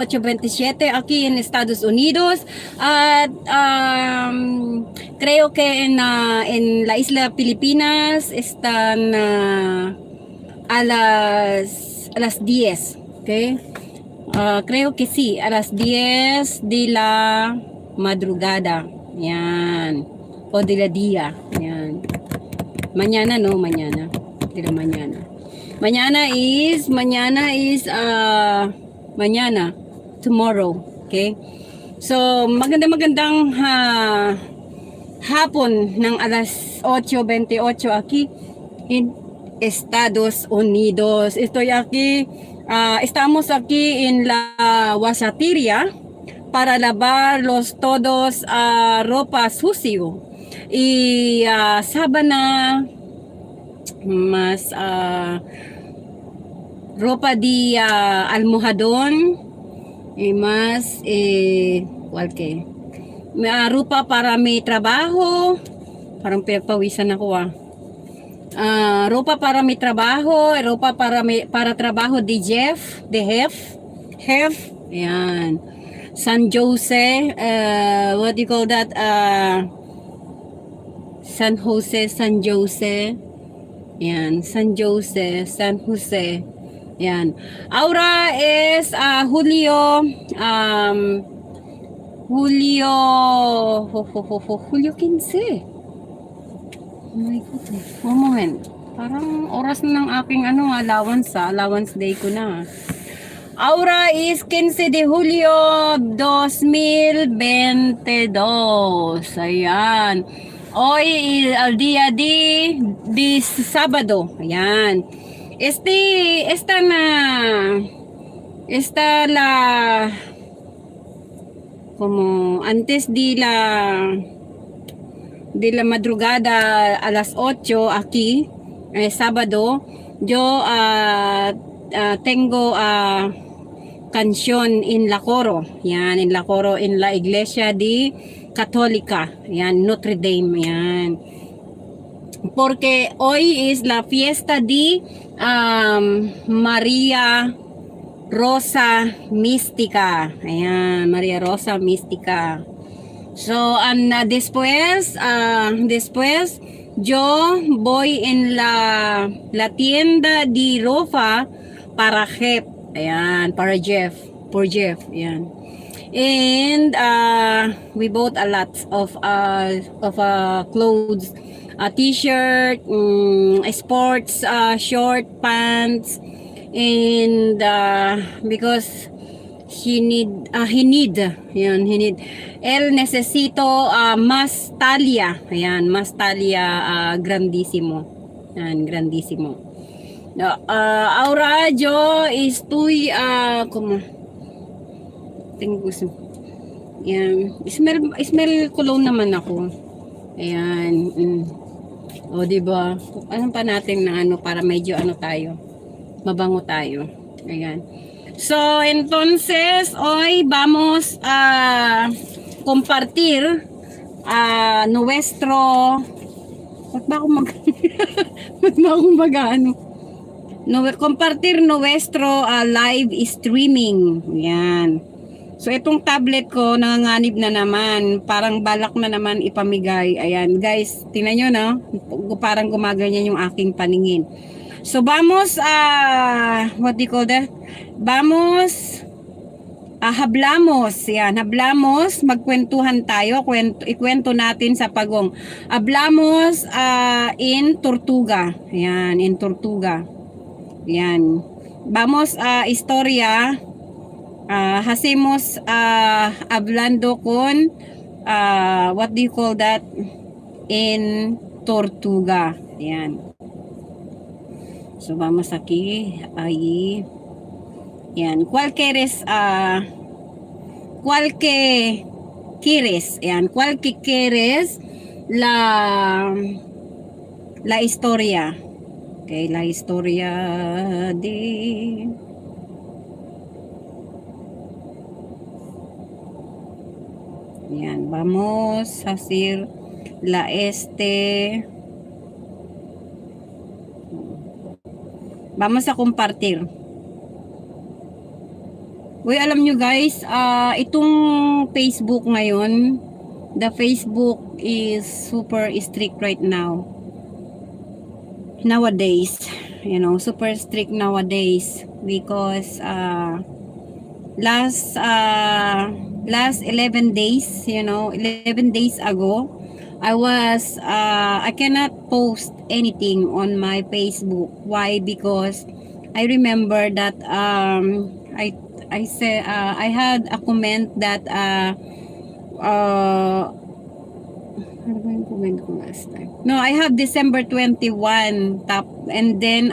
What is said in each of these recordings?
8:27 aquí en Estados Unidos at creo que en la isla Filipinas están a las 10, okay? Creo que sí, a las 10 de la madrugada. Yan. O de la día. Yan. Mañana, no, mañana. De la mañana. Mañana, tomorrow, okay? So, magandang hapon ng alas 8:28 aquí in Estados Unidos. Estamos aquí en la wasateria para lavar los todos ropa sucio y sábana más ropa de almohadón y más cualquier ropa para mi trabajo, parang pinagpawisan ako ropa para mi trabajo, ropa para trabajo de Jeff, yan. San Jose, what do you call that? San Jose, yan. San Jose, yan. Aura is Julio 15. Oh my goodness. One moment. Parang oras na ng aking allowance day ko na. Aura is 15 de Julio 2022. Ayan. Hoy el día de Sábado. Ayan. Esta la como antes de la madrugada a las 8 aquí, sábado, yo tengo canción en la coro. Yan, en la coro, en la iglesia de Católica. Yan, Notre Dame. Yan. Porque hoy es la fiesta de María Rosa Mística. Ayan, María Rosa Mística. So, después yo voy en la tienda de ropa para Jeff. Ayan, para Jeff. For Jeff. Ayan. And we bought a lot of clothes. A t-shirt, sports, short pants, and because he need él necesito más talia. Ayan, más talia grandísimo. Ayan, grandísimo. Ahora yo estoy como tengo gusto. Ayan, smell cologne naman ako. Ayan. O diba? Ano pa natin na para medyo tayo. Mabango tayo. Ayan. So, entonces, hoy vamos a compartir nuestro compartir nuestro live streaming. Yan. So, itong tablet ko, nanganganib na naman. Parang balak na naman ipamigay. Ayan, guys, tingnan nyo, no? Parang gumaganyan yung aking paningin. So, vamos, what do you call that? Vamos, hablamos. Yan, hablamos. Magkwentuhan tayo. Ikwento natin sa Pagong. Hablamos in Tortuga. Yan, in Tortuga. Yan. Vamos, historia. Hacemos hablando con what do you call that in Tortuga. Yan. So vamos aquí ahí. Yan. ¿Cuál quieres yan? ¿Cuál que quieres la historia? Okay, la historia de Yan, vamos a hacer vamos a compartir. Uy, alam nyo guys, itong Facebook ngayon, the Facebook is super strict right now. Nowadays, super strict nowadays because last 11 days, 11 days ago, I cannot post anything on my Facebook. Why? Because I remember that I said I had a comment that ano ba yung comment ko last time? No, I have December 21 top, and then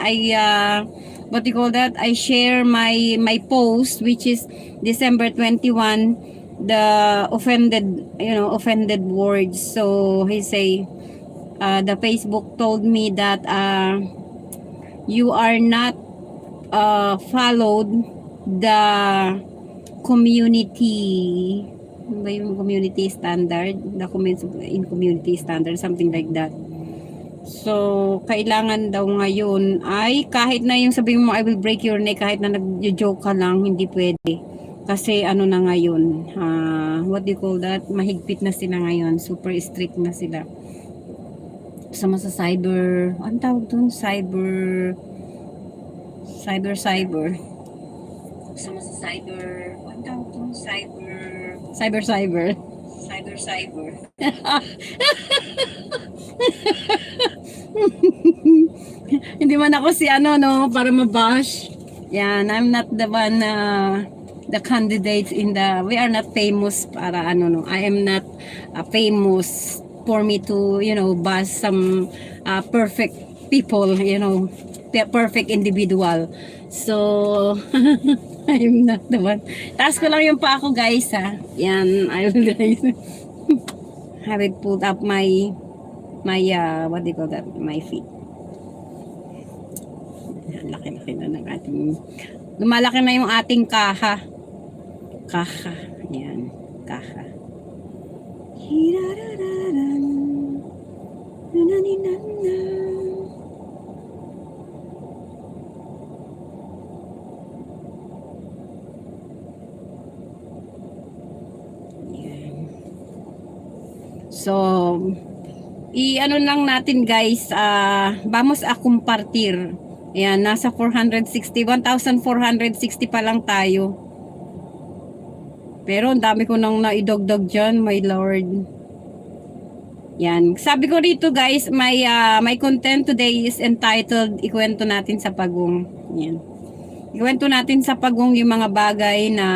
what do you call that? I share my post which is December 21, the offended words. So he say the Facebook told me that you are not followed the community, ano ba yung community standard, the in community standard, something like that. So kailangan daw ngayon ay kahit na yung sabihin mo I will break your neck, kahit na nag-joke ka lang, hindi pwede kasi ano na ngayon, what do you call that, mahigpit na sila ngayon, super strict na sila sama sa cyber, ano tawag dun, cyber sama sa cyber, ano tawag dun, cyber hindi man ako si para mabash. Yan, I'm not the one the candidates in the, we are not famous para I am not famous for me to bash some perfect people, perfect individual. So I'm not the one. Taas ko lang yung pa ako guys Yan, I will have it pulled up my what do you call that, my feet. Laki-laki na ng ating, lumalaki na yung ating kaha. Yan, kaha. So, lang natin guys, vamos a compartir. Ayan, nasa 1,460 pa lang tayo. Pero ang dami ko nang naidogdog dyan, my lord. Yan, sabi ko rito guys, my content today is entitled Ikwento Natin sa Pagong. Yan. Ikwento natin sa Pagong yung mga bagay na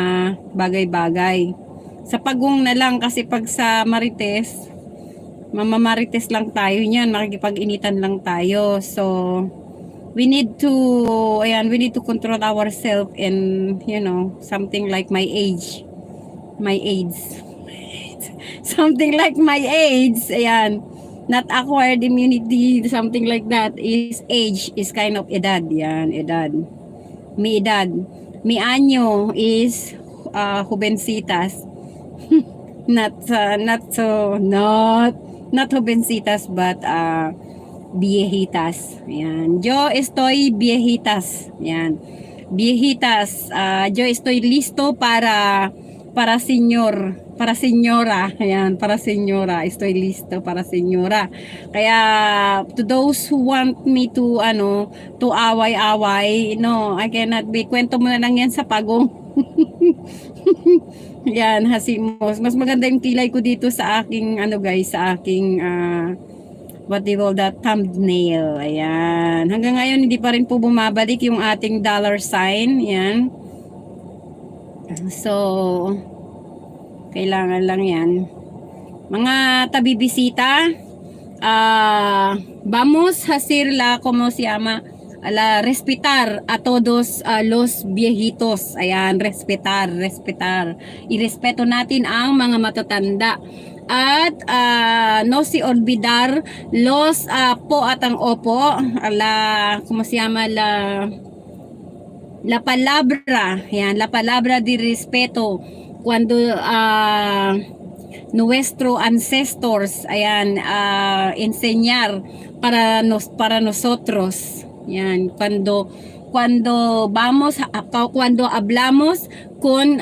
bagay-bagay. Sa Pagong na lang kasi pag sa Marites, mamamarites lang tayo niyan, makikipag-initan lang tayo. So we need to control ourselves and something like my age. Something like my age. Ayan, not acquired immunity, something like that is age, is kind of edad. Yan, edad. Mi anyo is jovencitas. not jovencitas but viejitas. Ayan. Yo estoy viejitas. Ayan. Viejitas. Yo estoy listo para senyora. Ayan, para senyora. Estoy listo para senyora. Kaya to those who want me to away-away, no, I cannot be. Kwento mo na lang yan sa Pagong. Yan, hasimos. Mas maganda yung kilay ko dito sa aking sa aking what do you call that, thumbnail. Ayan. Hanggang ngayon hindi pa rin po bumabalik yung ating dollar sign. Ayan. So kailangan lang yan. Mga tabibisita, vamos a hacerla como se llama, respetar a todos los viejitos. Ayan, respetar. Irespeto natin ang mga matatanda. At no si olvidar los po at ang opo, como se llama, la palabra. Ayan, la palabra de respeto cuando nuestro ancestors, ayan, enseñar para nosotros. Yan, cuando hablamos con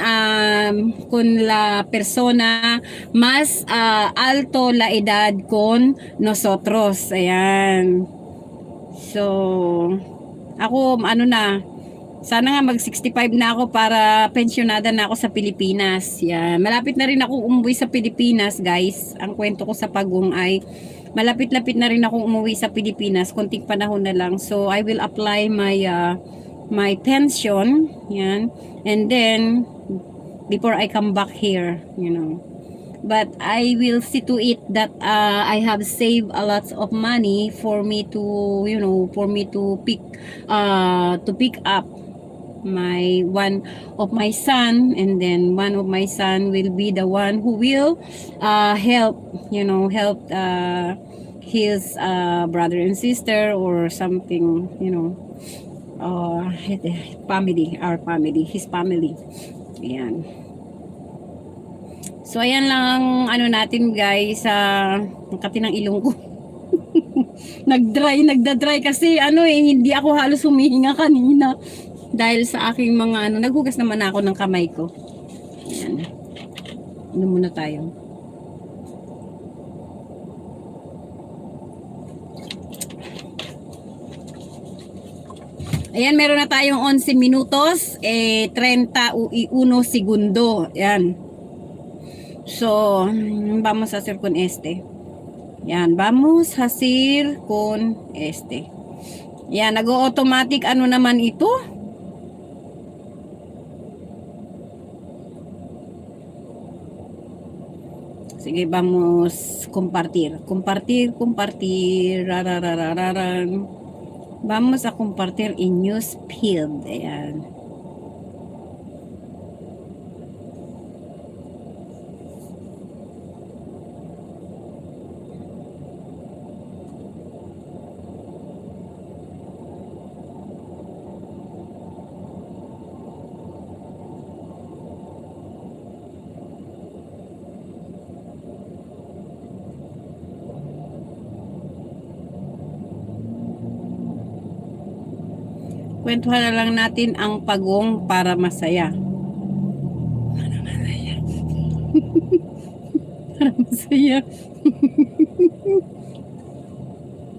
la persona más alto la edad con nosotros. Ayan. So, ako, ano na, sana nga mag 65 na ako para pensyonada na ako sa Pilipinas. Yan. Malapit na rin ako umuwi sa Pilipinas, guys. Ang kwento ko sa Pagong ay malapit-lapit na rin ako umuwi sa Pilipinas. Konting panahon na lang. So, I will apply my pension. Yan. And then, before I come back here, you know. But I will see to it that I have saved a lot of money for me to, you know, for me to pick up one of my son, and then one of my son will be the one who will help, you know, help his brother and sister or something, you know, his family. Ayan. So, ayan lang ang ano natin, guys. Kati ng ilong ko. Nagda-dry kasi hindi ako halos humihinga kanina. Dahil sa aking mga naghugas naman ako ng kamay ko. Ayan. Ano muna tayo. Ayan, meron na tayong 11 minutos, 31 segundo. Ayan. So, vamos a hacer con este. Yan, vamos a hacer con este. Yan, nag-automatic naman ito. Sige, vamos compartir. Compartir. Vamos a compartir in newsfeed. Ayan. Kwentuhan na lang natin ang Pagong para masaya. Para masaya. Para masaya.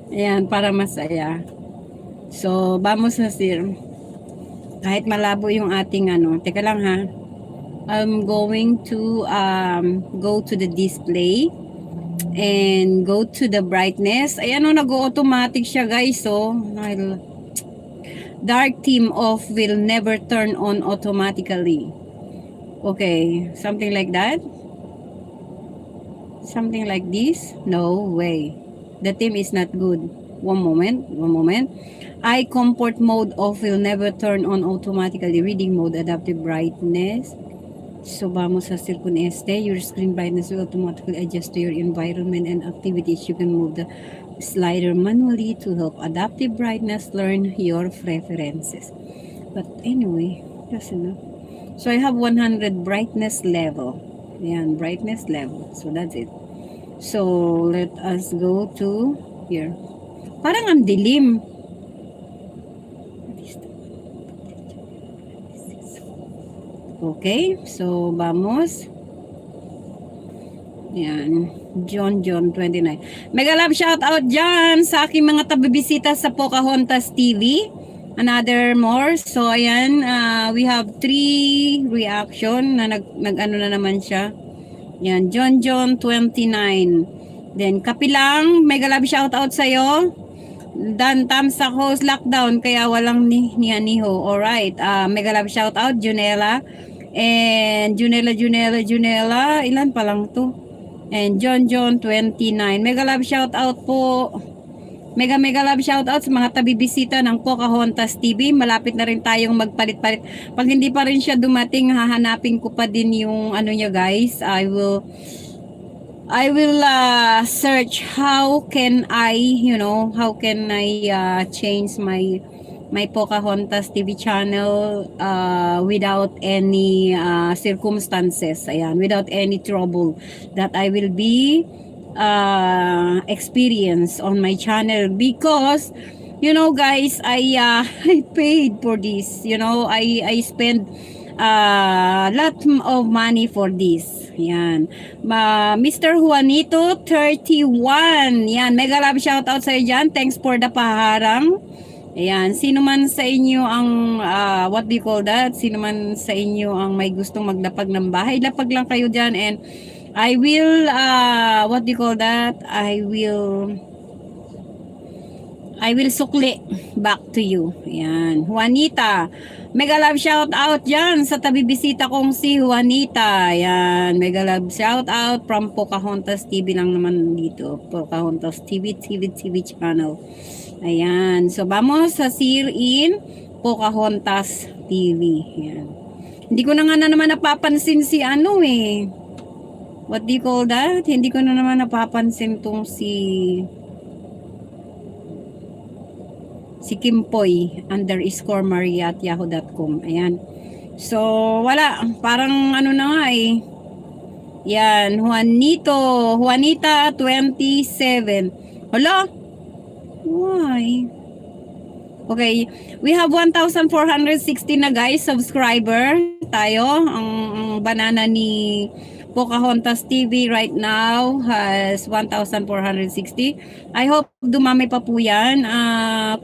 Ayan, para masaya. So, vamos a hacer. Kahit malabo yung ating Teka lang ha. I'm going to go to the display and go to the brightness. Ayan nag-automatic siya, guys. So, dark theme off will never turn on automatically. Okay, something like that. Something like this. No way. The theme is not good. One moment. Eye comfort mode off will never turn on automatically. Reading mode, adaptive brightness. So, vamos a hacer con este. Your screen brightness will automatically adjust to your environment and activities. You can move the slider manually to help adaptive brightness learn your preferences. But anyway, that's enough. So, I have 100 brightness level. Ayan, brightness level. So, that's it. So, let us go to here. Parang ang dilim. Okay, so vamos. Yan, John 29. Mega love shout out dyan sa aking mga tabibisita sa Pocahontas TV. Another more. So ayan, we have 3 reaction na nag na naman siya. Yan, John 29. Then Kapilang, mega love shout out sa iyo. Dan tamsak host lockdown kaya walang niho. Alright, mega love shout out Junela. And Junela, ilan pa lang to? And John 29. Mega love shout out po. Mega love shout out sa mga tabibisita ng Pocahontas TV. Malapit na rin tayong magpalit-palit. Pag hindi pa rin siya dumating, hahanapin ko pa din yung niya, guys. I will search how can I change my Pocahontas TV channel without any circumstances, ayan, without any trouble that I will be experience on my channel, because You know guys, I paid for this. You know, I spent lot of money for this. Yan. Mr. Juanito 31. Yan, mega love shout out sa iyo diyan. Thanks for the paharang. Ayan, sino man sa inyo ang what do you call that? Sino man sa inyo ang may gustong maglapag ng bahay, lapag lang kayo diyan, and I will what do you call that? I will sukli back to you. Ayan. Juanita, mega love shout out dyan sa tabi bisita kong si Juanita. Ayan. Mega love shout out from Pocahontas TV lang naman dito. Pocahontas TV channel. Ayan. So, vamos a see in Pocahontas TV. Ayan. Hindi ko na nga naman napapansin si ano eh. What do you call that? Hindi ko na naman napapansin tong si Kimpoy _Maria@yahoo.com. Ayan. So, wala. Parang ano na nga eh. Yan. Juanita 27. Hala? Why? Okay. We have 1,460 na guys, subscriber tayo. Ang banana ni Pocahontas TV right now has 1,460. I hope dumami pa po yan.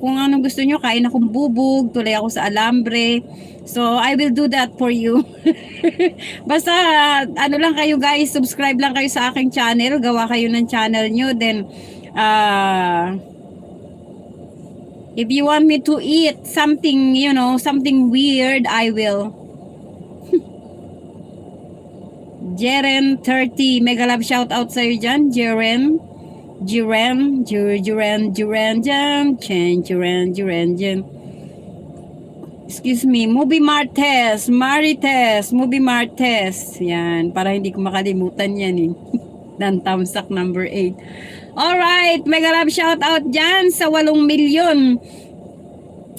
Kung anong gusto nyo, kain akong bubog, tulay ako sa alambre. So, I will do that for you. Basta, ano lang kayo guys, subscribe lang kayo sa aking channel. Gawa kayo ng channel nyo. Then, if you want me to eat something, you know, something weird, I will. Jeren 30, mega love shout out sa iyo dyan. Jeren dyan. Excuse me, Movie Marites. Yan, para hindi ko makalimutan yan eh. Dan Tamsak number 8. Alright, mega love shout out dyan sa 8 milyon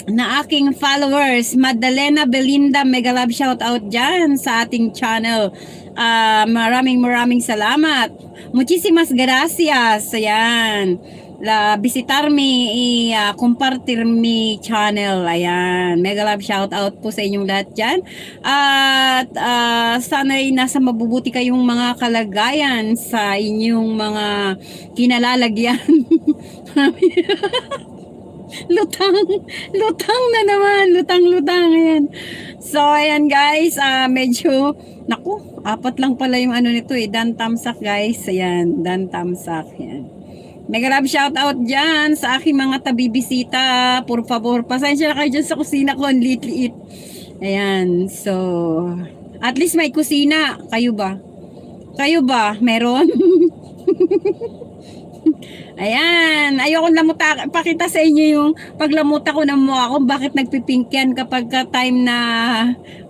na aking followers. Madalena Belinda, mega love shout out dyan sa ating channel. Maraming salamat. Muchísimas gracias. Ayan. Visitar mi, compartir mi channel. Ayan. Mega love shout out po sa inyong lahat dyan. At sana'y nasa mabubuti kayong mga kalagayan sa inyong mga kinalalagyan. Lutang na naman. Lutang. Ayan. So, ayan guys. Medyo, naku, 4 lang pala yung ano nito eh. Dan Tamsak guys. Ayan. Dan Tamsak. Ayan. Mega love shout out dyan sa aking mga tabibisita. Por favor, pasensya na kayo dyan sa kusina ko. Ang liit. Ayan. So, at least may kusina. Kayo ba? Meron? Ayan, ayoko lamuta, pakita sa inyo yung paglamuta ko ng mukha kung bakit nagpipink yan kapag time na,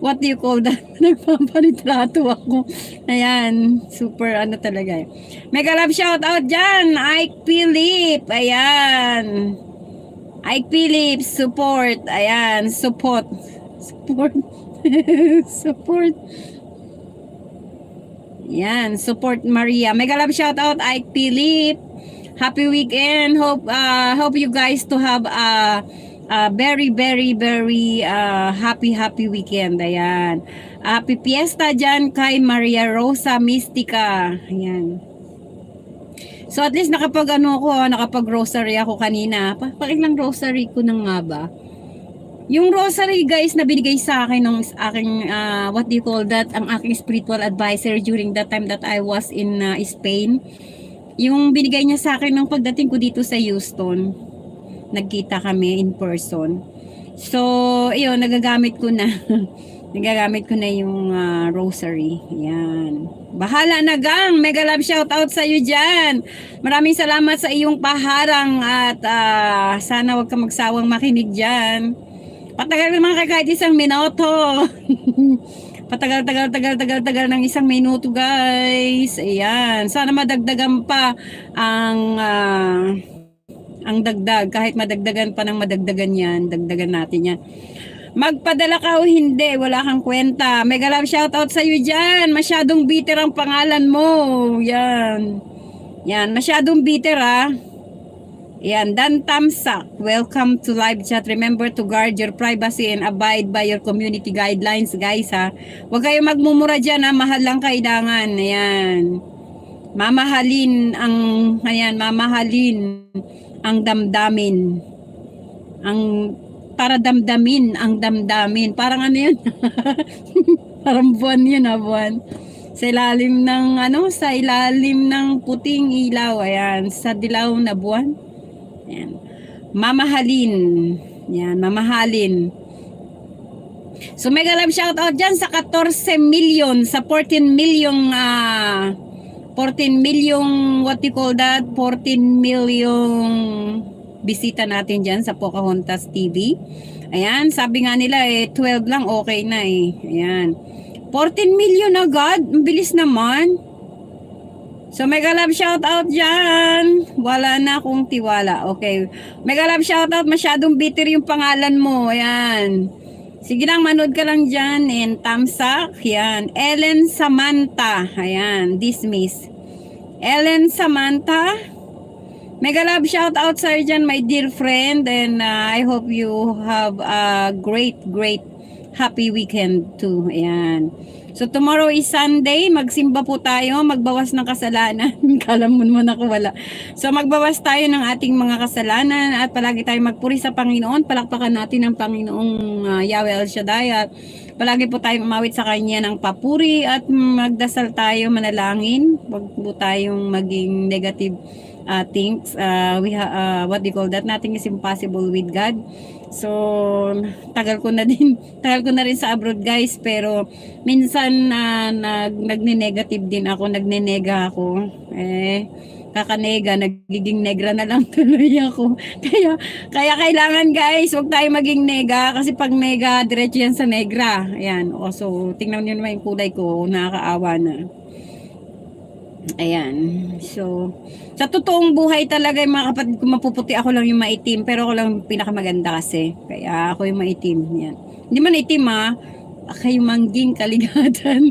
what do you call that, nagpapanitrato ako. Ayan, super ano talaga. Mega love shout out dyan, Ike Philip, ayan. Ike Philip, support, ayan, support. Yan, support Maria. Mega love shout out Ike Philip. Happy weekend. Hope you guys to have a very happy weekend. Ayan. Happy fiesta dyan kay Maria Rosa Mystica. Ayan. So at least nakapag rosary ako kanina. Pakilang rosary ko nang nga ba? Yung rosary guys na binigay sa akin ng aking what do you call that, ang aking spiritual advisor during that time that I was in Spain. Yung binigay niya sa akin nung pagdating ko dito sa Houston. Nagkita kami in person. So, ayun, nagagamit ko na. Nagagamit ko na yung rosary. Yan. Bahala na gang. Mega love shout out sa iyo dyan. Maraming salamat sa iyong paharang at sana wag ka magsawang makinig dyan. Patagal naman kahit 1 minuto. Patagal ng 1 minuto guys. Ayan. Sana madagdagan pa ang dagdag. Kahit madagdagan pa ng madagdagan yan. Dagdagan natin yan. Magpadala ka o hindi. Wala kang kwenta. Mega love shoutout sa iyo dyan. Masyadong bitter ang pangalan mo. Yan. Yan. Masyadong bitter ha. Yan, Dan Tamsak, welcome to live chat. Remember to guard your privacy and abide by your community guidelines, guys, ha. Huwag kayong magmumura dyan, ha. Mahal lang kailangan. Ayan. Mamahalin ang damdamin. Para damdamin ang damdamin. Parang ano yun? Parang buwan yun, ha, buwan. Sa ilalim ng puting ilaw. Ayan, sa dilaw na buwan. Ayan. Mamahalin. Yan, mamahalin. So mega love shout out dyan sa 14 million, sa 14 million, 14 million, what you call that, 14 million bisita natin dyan sa Pocahontas TV. Ayan, sabi nga nila 12 lang okay na Ayan. 14 million agad, ang bilis naman. So mega love shout out dyan. Wala na akong tiwala. Okay. Mega love shout out, masyadong bitter yung pangalan mo. Ayan. Sige lang, manood ka lang dyan. And tamsak. Ayan. Ellen Samantha. Ayan. Dismiss. Ellen Samantha. Mega love shout out sir dyan, my dear friend. And I hope you have a great happy weekend too. Ayan. So tomorrow is Sunday, magsimba po tayo, magbawas ng kasalanan. Kala mo naman ako wala. So magbawas tayo ng ating mga kasalanan at palagi tayong magpuri sa Panginoon. Palakpakan natin ang Panginoong Yahweh El Shaddai at palagi po tayong umawit sa Kanya ng papuri at magdasal tayo, manalangin. Huwag po tayong maging negative things. What do you call that? Nothing is impossible with God. So tagal ko na rin sa abroad, guys, pero minsan nagne-negative din ako, nagnenega ako, kakanega, nagiging negra na lang tuloy ako. Kaya kailangan, guys, wag tayo maging nega, kasi pag nega diretso yan sa negra. Ayan, so tingnan niyo naman yung kulay ko, nakakaawa na. Ayan. So, sa totoong buhay talaga yung mga kapatid ko, mapuputi ako lang yung maitim, pero ako lang pinakamaganda kasi. Kaya ako yung maitim. Yan. Hindi man itim kayo mangging kaligatan.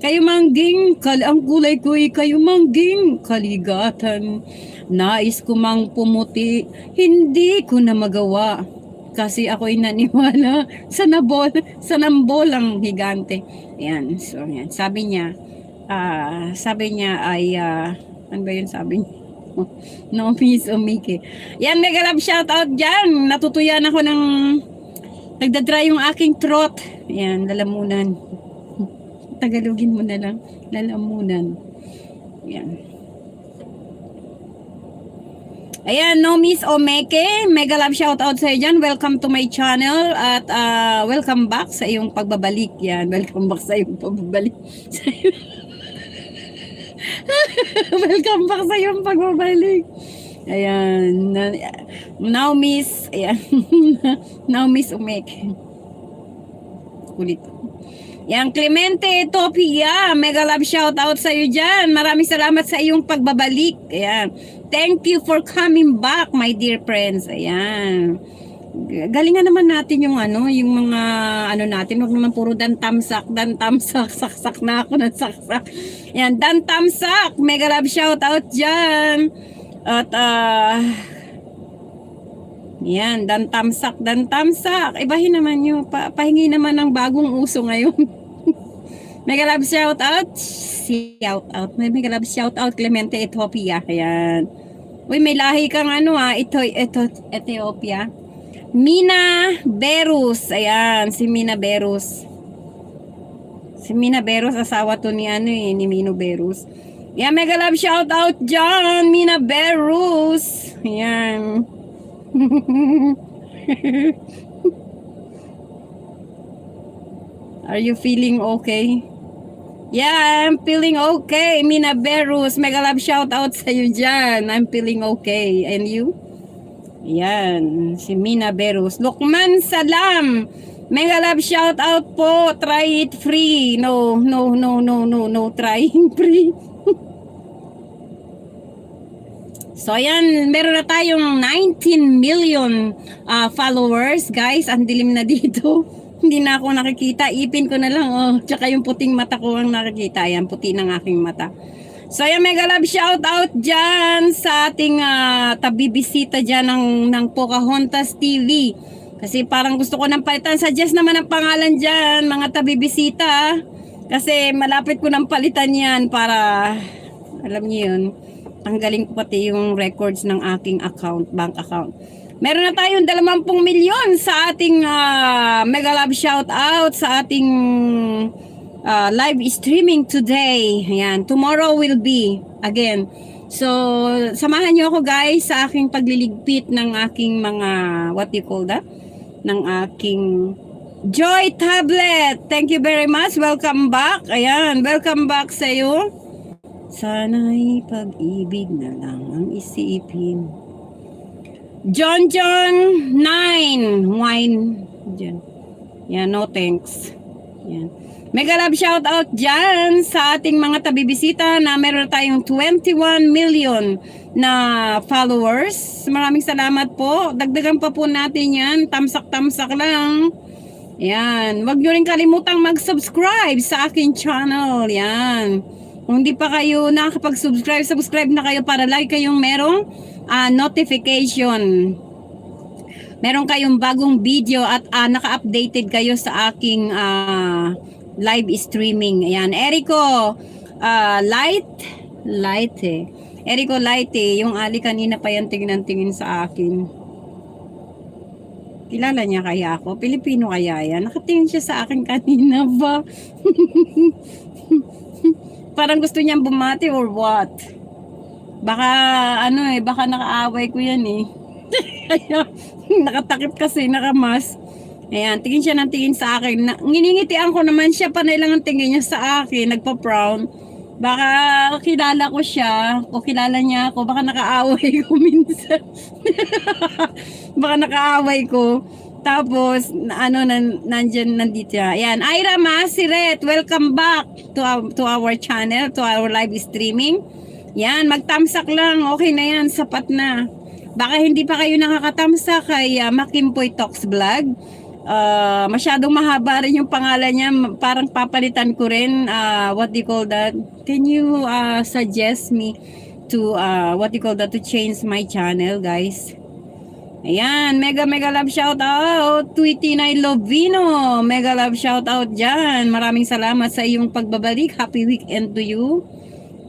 Kayo mangging, ang kulay ko kayo mangging kaligatan. Nais ko mang pumuti, hindi ko na magawa. Kasi ako'y naniwala sa nambolang higante. Ayan. So, yan. Sabi niya ay ano ba yun sabi niya? No peace umike. Yan, mega love shout out dyan. Natutuyan ako ng nagdadry yung aking throat. Yan, lalamunan. Tagalogin mo na lang. Lalamunan. Yan. Ayan, no Miss Omeke, mega love shout out sa'yo dyan. Welcome to my channel at welcome back sa iyong pagbabalik. Yan, welcome back sa iyong pagbabalik. Welcome back sa iyong pagbabalik. Ayan. Now Miss, ayan. Now Miss Omeke. Kulit. Yan, Clemente Topia, mega love shout out sa iyo dyan. Maraming salamat sa iyong pagbabalik. Ayan. Thank you for coming back, my dear friends. Ayan. Galingan naman natin yung mga natin. Huwag naman puro dan tamsak, saksak na ako ng saksak. Ayan, dan tamsak, mega love shout out dyan. At yan, dan tamsak. Ibahin naman nyo, pahingi naman ng bagong uso ngayon. Mega love shout out. Mega love shout out Clemente Ethiopia. Ayan. Uy, may lahi kang Ethiopia. Mina Berus. Ayan, si Mina Berus. Si Mina Berus, asawa to ni ni Mino Berus. Ayan, mega love shout out dyan, Mina Berus. Ayan. Are you feeling okay? Yeah, I'm feeling okay. Mina Berus, mega love shout out sa iyo dyan. I'm feeling okay. And you? Yan, si Mina Berus. Lukman Salam, mega love shout out po. Try it free. No, trying free. So ayan, meron na tayong 19 million followers, guys. Ang dilim na dito. Hindi na ako nakikita. Ipin ko na lang, tsaka yung puting mata ko ang nakikita. Ayan, puti ng aking mata. So ayan, mega love shout out dyan sa ating tabibisita dyan ng Pocahontas TV. Kasi parang gusto ko nang palitan. Suggest naman ang pangalan dyan, mga tabibisita. Kasi malapit ko nang palitan yan para, alam niyo yun, tanggalin ko pati yung records ng aking account, bank account. Meron na tayong 20 milyon sa ating mega love shout out sa ating live streaming today. Ayan, tomorrow will be again. So, samahan niyo ako guys sa aking pagliligpit ng aking mga, what do you call that? Ng aking Joy tablet. Thank you very much. Welcome back. Ayan, welcome back sa iyo. Sana'y pag-ibig na lang ang isipin. John 9 wine dyan. Yan, no thanks. Yan. Mega love shout out dyan sa ating mga tabibisita na meron tayong 21 million na followers. Maraming salamat po. Dagdagan pa po natin yan. Tamsak-tamsak lang. Yan. Huwag nyo rin kalimutang mag-subscribe sa aking channel. Yan. Kung hindi pa kayo nakakapag-subscribe, subscribe na kayo para lagi kayong merong notification. Meron kayong bagong video at naka-updated kayo sa aking live streaming. Ayan, Erico Light Erico Light yung ali kanina pa yan tingnan sa akin. Kilala niya kaya ako? Pilipino kaya yan? Nakatingin siya sa akin kanina ba? Parang gusto niyang bumati or what? Baka baka nakaaway ko yan eh. Nakatakip kasi, nakamas. Ayan, tingin siya ng tingin sa akin. Nginingitian ko naman siya, panay lang ang tingin niya sa akin, nagpa-frown. Baka kilala ko siya, o kilala niya ako, baka nakaaway ko minsan. Baka nakaaway ko. Tapos, nandito siya. Ayan, Ira Masiret, welcome back to our channel, to our live streaming. Yan, magtamsak lang, okay na yan, sapat na. Baka hindi pa kayo nakakatamsak kay Makimpoy Talks Vlog. Masyadong mahaba rin yung pangalan niya, parang papalitan ko rin. What do you call that? Can you suggest me to to change my channel, guys? Ayan, mega love shout out Tweety Nay Lovino. Mega love shout out dyan. Maraming salamat sa iyong pagbabalik. Happy weekend to you.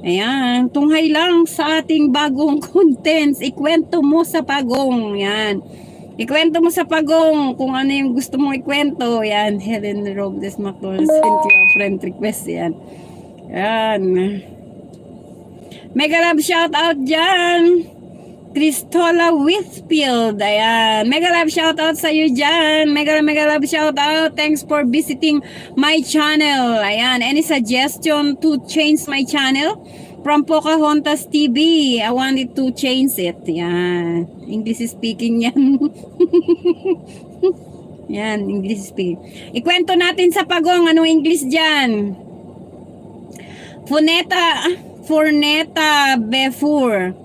Ayan, tunghay lang sa ating bagong contents. Ikwento mo sa Pagong. Ayan. Ikwento mo sa Pagong kung ano yung gusto mong ikwento. Ayan, Helen Robles McDonald sent you a friend request. Ayan. Ayan. Mega love shout out dyan. Cristola Whitfield. Ayan. Mega love shout out sa iyo dyan. Mega love shout out. Thanks for visiting my channel. Ayan. Any suggestion to change my channel? From Pocahontas TV. I wanted to change it. Ayan. English speaking yan. Yan. English speaking. Ikwento natin sa Pagong. Anong English dyan? Forneta Befur.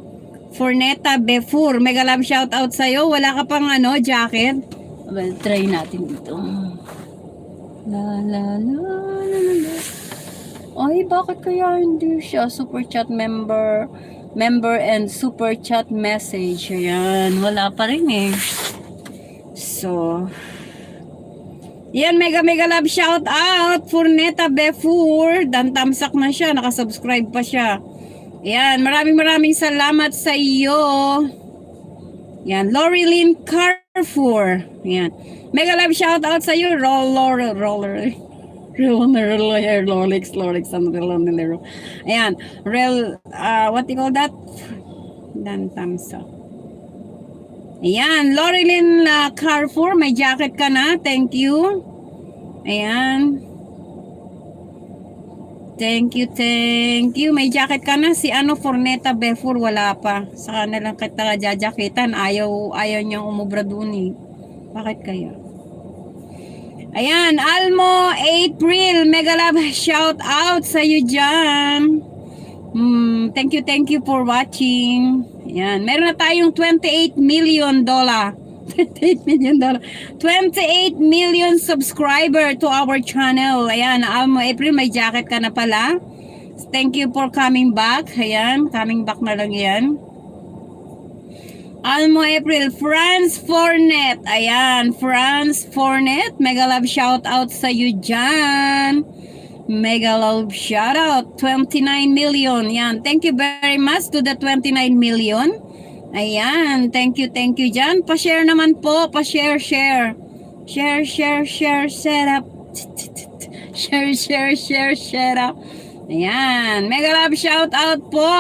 Mega love shout out sa'yo. Wala ka pang jacket? Well, try natin dito. La la la la la. Ay, bakit kaya hindi siya super chat member and super chat message? Ayan, wala pa rin eh. So, yan, mega love shout out Forneta Befur. Dan tamsak na siya, nakasubscribe pa siya. Yan, maraming salamat sa iyo. Yan, Lorilyn Carrefour. Yan. Mega love shout out sa iyo, Rolex, ayan, what do you call that? Dan tamsa. Ayan, Lorilyn Carrefour, may jacket ka na. Thank you. Ayan. Thank you. May jacket ka na. Si Forneta Befur, wala pa. Saka na lang kita jajaketan. Ayaw niyang umubra dun eh. Bakit kaya? Ayan, Almo April. Mega love shout out sa iyo dyan. Thank you for watching. Ayan, meron na tayong $28 million. $28 million subscriber to our channel. Ayan, Almo April, may jacket ka na pala. Thank you for coming back. Ayan, coming back na lang yan. Almo April, France Fornet. Ayan, France Fornet. Mega love shout out sa you dyan. Mega love shout out. 29 million. Yan, thank you very much to the 29 million. Ayan, thank you dyan. Pa-share naman po, pa-share. Share up. Share up. Ayan, mega love shout out po.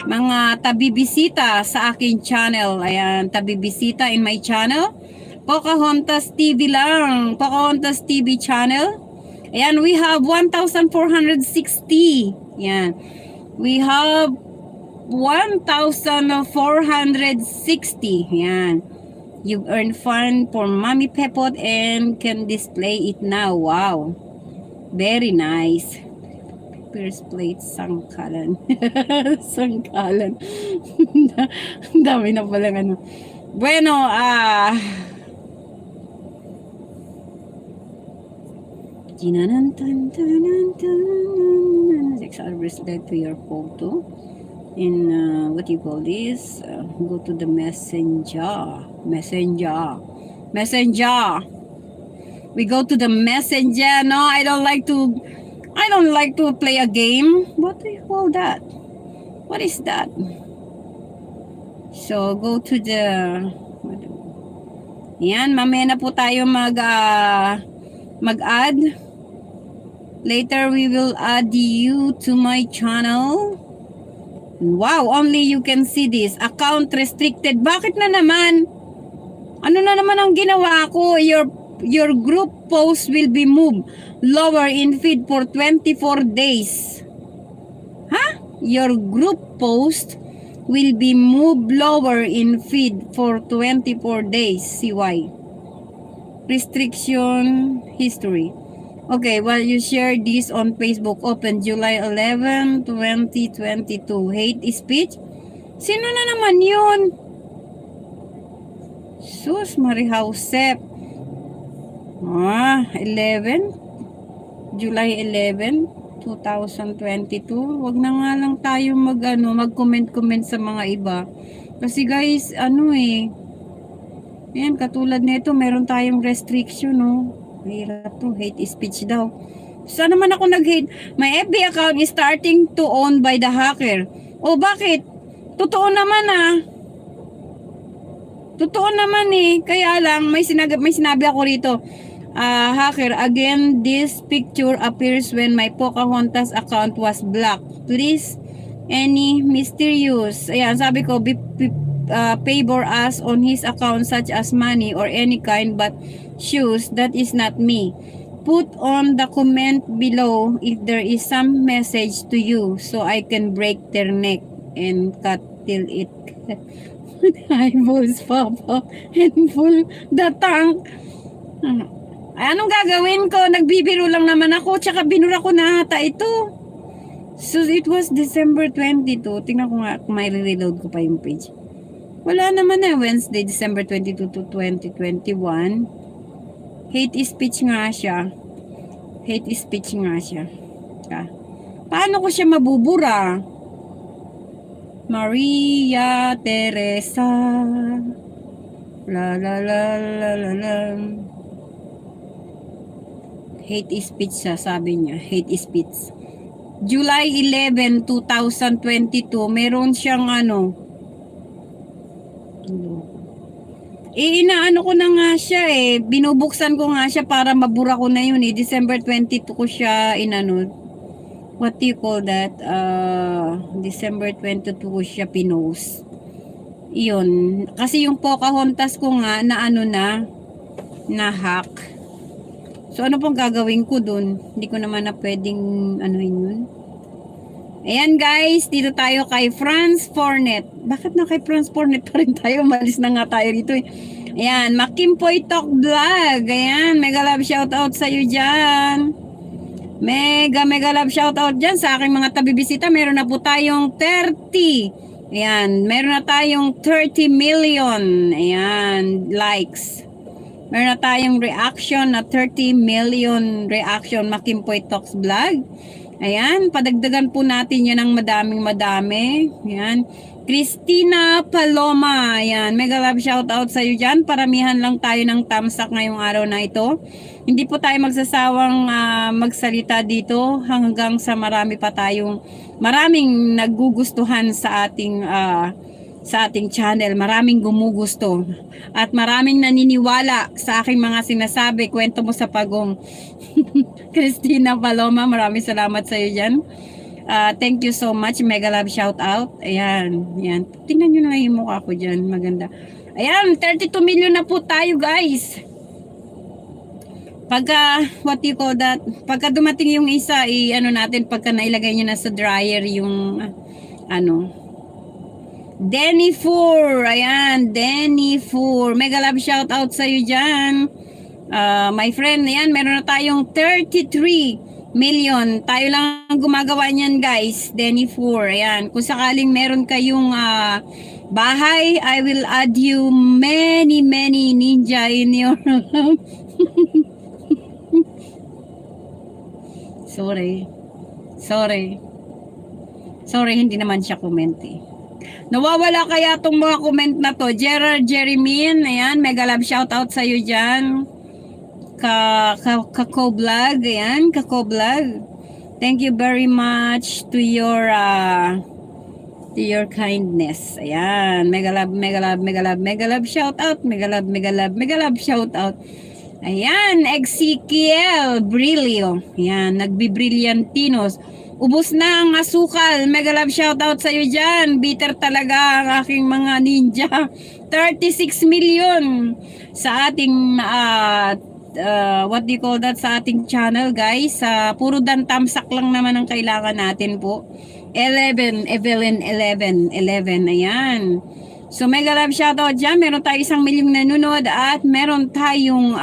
Mga tabibisita sa aking channel. Ayan, tabibisita in my channel. Pocahontas TV lang. Pocahontas TV channel. Ayan, we have 1,460. Ayan. We have 1,460. Ayan. You've earned fun for Mommy Pepot and can display it now. Wow. Very nice. First plate, sangkalan. Sangkalan. Dami na palang ano. Bueno, sexual bracelet to your photo. In what you call this? Go to the messenger. We go to the messenger. No, I don't like to play a game. What do you call that? What is that? So, go to the... Yan, mamaya na po tayo mag-add. Later, we will add you to my channel. Wow, only you can see this. Account restricted. Bakit na naman? Ano na naman ang ginawa ko? Your group post will be moved lower in feed for 24 days. Huh? Your group post will be moved lower in feed for 24 days. See why? Restriction history. Okay, well, you share this on Facebook. Open July 11, 2022. Hate speech? Sino na naman yun? Sus, Marihausep. 11 July 11 2022. Wag na nga lang tayo mag-comment sa mga iba. Kasi guys, ayan, katulad nito, meron tayong restriction, no? Hirap to, hate speech daw. Saan naman ako nag-hate? My FB account is starting to own by the hacker. Oh, bakit? Totoo naman Totoo naman Kaya lang, may sinabi ako rito. Hacker, again, this picture appears when my Pocahontas account was blocked. Please, any mysterious, ayan, sabi ko, favor us on his account such as money or any kind but shoes, that is not me. Put on the comment below if there is some message to you so I can break their neck and cut till it eyeballs pop up and full the tank. Anong gagawin ko? Nagbibiro lang naman ako. Tsaka binura ko na ata ito. So, it was December 22. Tingnan ko nga kung may reload ko pa yung page. Wala naman Wednesday, December 22 to 2021. Hate speech nga siya. Paano ko siya mabubura? Maria Teresa. La la la la la la. Hate speech siya, sabi niya. Hate speech. July 11, 2022, meron siyang inaano ko na nga siya binubuksan ko nga siya para mabura ko na yun December 22 ko siya what do you call that? December 22 ko siya pinost. Iyon. Kasi yung Pocahontas ko nga na hack. So, ano pong gagawin ko dun? Hindi ko naman na pwedeng yun. Ayan guys, dito tayo kay France Fornet. Bakit na kay France Fornet pa rin tayo? Malis na nga tayo dito Ayan, Makimpoy Talk Vlog. Ayan, mega love shoutout sa iyo dyan. Mega love shoutout dyan sa aking mga tabibisita. Meron na po tayong 30. Ayan, meron na tayong 30 million. Ayan, likes. Meron na tayong reaction na 30 million reaction Makimpoy Talks Vlog. Ayan, padagdagan po natin yan ng madaming-madami. Ayan. Christina Paloma. Ayan, mega love shoutout sa iyo dyan. Paramihan lang tayo ng thumbs up ngayong araw na ito. Hindi po tayo magsasawang magsalita dito hanggang sa maraming naggugustuhan sa ating channel. Maraming gumugusto at maraming naniniwala sa aking mga sinasabi. Kwento mo sa Pagong. Christina Paloma, maraming salamat sa iyo dyan. Thank you so much. Mega love shout out. Ayan, ayan. Tingnan nyo na yung mukha ko dyan. Maganda. Ayan, 32 million na po tayo, guys. Pagka, what you call that? Pagka dumating yung isa, natin, pagka nailagay nyo na sa dryer yung, Denny Four. Ayan, Denny Four. Mega love shout out sa iyo dyan. My friend, ayan, meron na tayong 33 million. Tayo lang gumagawa niyan, guys. Denny 4. Ayan, kung sakaling meron kayong bahay, I will add you many ninja in your Sorry, hindi naman siya comment eh. Nawawala kaya tong mga comment na to. Gerard Jeremin, ayan, mega love shout out sa iyo dyan. Kako-vlog, ayan, Kako-vlog. Thank you very much to your kindness. Ayan, mega love shout out. Mega love shout out. Ayan, Ezekiel Brilio. Ayan, nagbibrilyantinos. Ubus na ang asukal. Mega love shout out sa iyo dyan. Bitter talaga ang aking mga ninja. 36 million sa ating what do you call that, sa ating channel, guys. Puro dan tamsak lang naman ang kailangan natin po. 11. Ayan. So mega love shoutout dyan. Meron tayo 1 milyong nanonood at meron tayong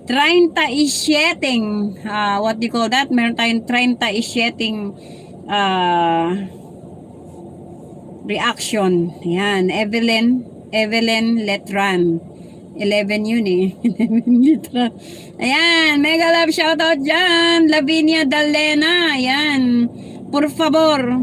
37 what do you call that? Meron tayong 37 reaction. Ayan, Evelyn Letran. 11 yun eh. 11 Letran. Ayan, mega love shoutout dyan. Lavinia Dalena. Ayan, por favor.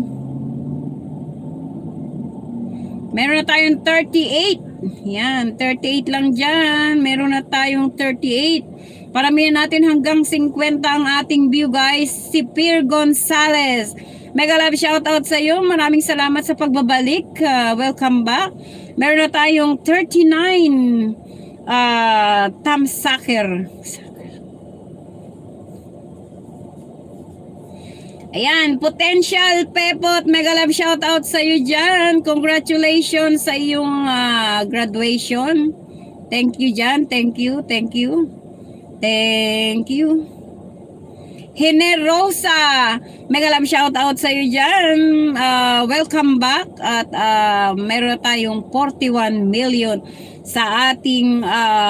Meron na tayong 38. Yan, 38 lang dyan. Meron na tayong 38. Paramihan natin hanggang 50 ang ating view, guys. Si Pierre Gonzalez. Mega love shoutout sa iyo. Maraming salamat sa pagbabalik. Welcome back. Meron na tayong 39 Tamsaker. Ayan, Potential Pepot, mega love shout out sa iyo dyan. Congratulations sa iyong graduation. Thank you dyan. Thank you. Generosa, mega love shout out sa iyo dyan. Welcome back. At meron tayong 41 million sa ating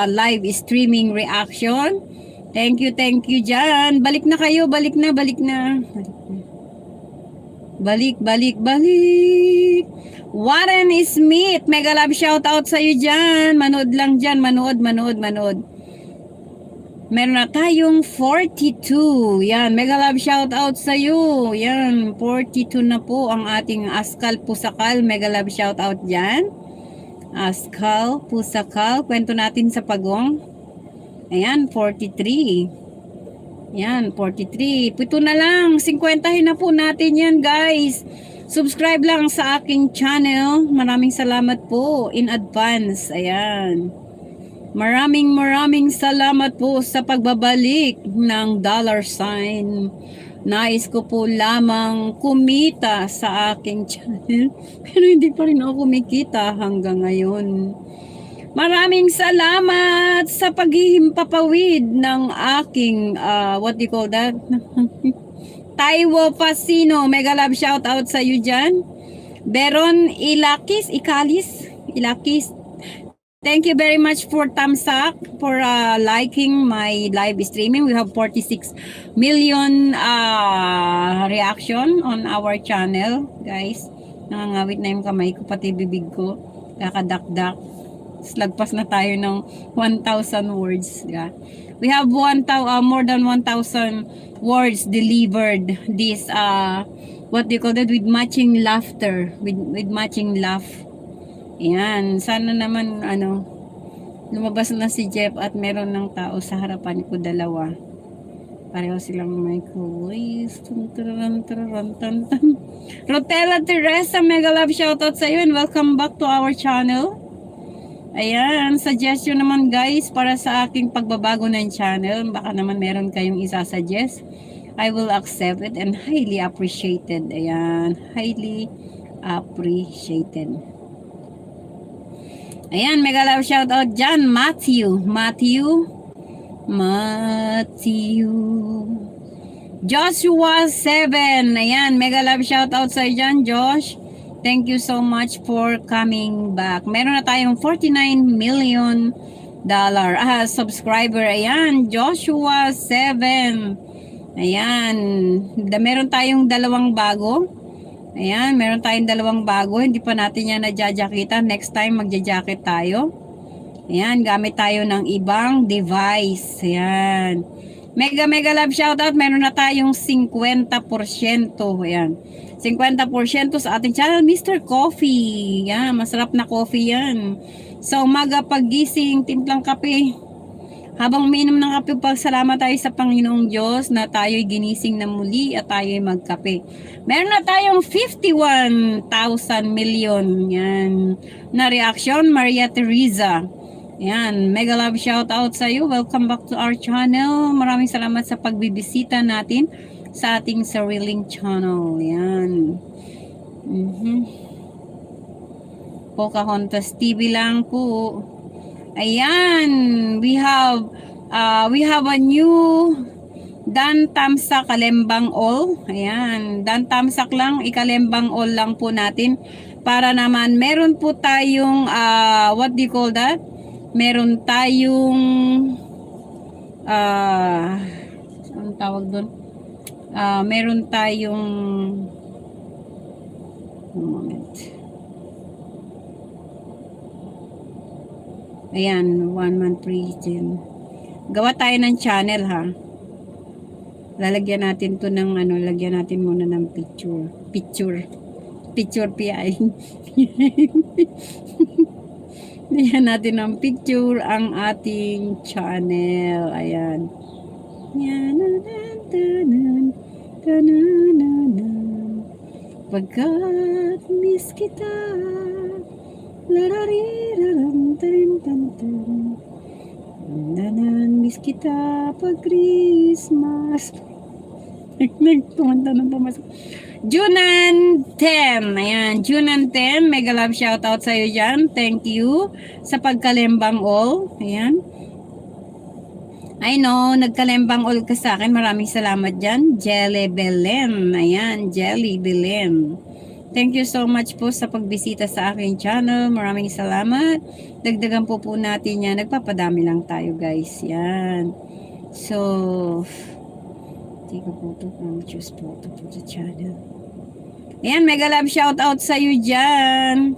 live streaming reaction. Thank you dyan. Balik na kayo, balik na. Balik. Warren Smith, mega love shout out sa iyo dyan. Manood lang dyan, manood. Meron na tayong 42. Yan, mega love shout out sa iyo. Yan, 42 na po ang ating Askal Pusakal. Mega love shout out dyan. Askal Pusakal. Kwento natin sa Pagong. Ayan, 43. Yan, 43. Pito na lang. 50 na po natin yan, guys. Subscribe lang sa aking channel. Maraming salamat po in advance. Ayan. Maraming salamat po sa pagbabalik ng $sign. Nais ko po lamang kumita sa aking channel. Pero hindi pa rin ako kumikita hanggang ngayon. Maraming salamat sa paghihimpapawid ng aking what do you call that? Taiwo Pasino, mega love shout out sa iyo dyan. Beron Ilakis. Thank you very much for thumbs up, for liking my live streaming. We have 46 million reaction on our channel, guys. Nangangawit na yung kamay ko, pati bibig ko. Kakadakdak. Lagpas na tayo ng 1,000 words. Yeah. We have more than 1,000 words delivered this what do you call that, with matching laughter, with matching laugh. Ayan, sana naman lumabas na si Jeff at meron ng tao sa harapan ko, dalawa. Pareho silang may voice. Rotella Teresa, mega love shoutout sa iyo and welcome back to our channel. Ayan, suggestion naman guys para sa aking pagbabago ng channel. Baka naman meron kayong isasuggest. I will accept it and highly appreciated. Ayan, highly appreciated. Ayan, mega love shoutout dyan. Matthew. Joshua 7. Ayan, mega love shoutout sa dyan, Josh. Thank you so much for coming back. Meron na tayong 49 million subscriber. Ayan, Joshua 7. Ayan, meron tayong dalawang bago. Ayan, meron tayong dalawang bago. Hindi pa natin yan nadyajakita. Next time magjajacket tayo. Ayan, gamit tayo ng ibang device. Ayan. Mega love shoutout. Meron na tayong 50%. Ayan. 50% sa ating channel, Mr. Coffee. Ayan, masarap na coffee yan. So, umaga pagising, timplang kape. Habang umiinom ng kape, pagsalamat tayo sa Panginoong Diyos na tayo'y ginising na muli at tayo'y magkape. Meron na tayong 51,000 million yan, na reaction, Maria Teresa. Yan, mega love shout out sa iyo. Welcome back to our channel. Maraming salamat sa pagbibisita natin sa ating sariling channel. Yan. Pocahontas TV lang po. Ayan, we have a new Dan Tamsak Kalembang All. Ayan, Dan Tamsak lang, ikalembang all lang po natin. Para naman meron po tayong what do you call that? Meron tayong anong tawag doon? Meron tayong moment. Ayan, 1 month region. Gawa tayo ng channel ha. Lalagyan natin to ng lagyan natin muna ng picture PI. Lagyan natin ng picture ang ating channel. Ayan. Pagkat miss kita, miss kita pag Christmas. Nagtumanta ng pumasok. Junan 10. Ayan, Junan 10. Mega love shoutout sa iyo dyan. Thank you sa pagkalembang all. Ayan. I know, nagkalembang all ka sa akin. Maraming salamat dyan. Jelly Belen. Ayan, Jelly Belen. Thank you so much po sa pagbisita sa aking channel. Maraming salamat. Dagdagan po natin yan. Nagpapadami lang tayo guys. Yan. So, take a photo from choose photo to the channel. Ayan, mega love shout out sa iyo dyan.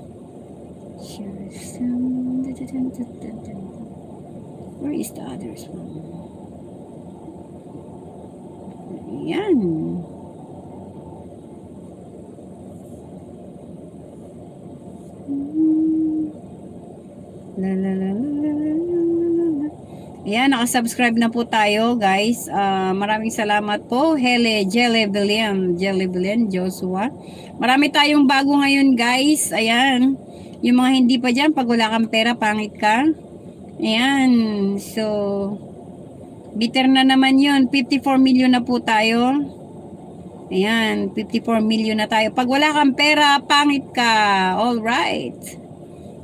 Where is the others one? Ayan. Ayan, nakasubscribe na po tayo guys. Maraming salamat po. Jelly Belen, Joshua. Marami tayong bago ngayon guys. Ayan. Yung mga hindi pa dyan, pag wala kang pera, pangit ka. Ayan. So, bitter na naman yun. 54 million na po tayo. Ayan, 54 million na tayo. Pag wala kang pera, pangit ka. Alright.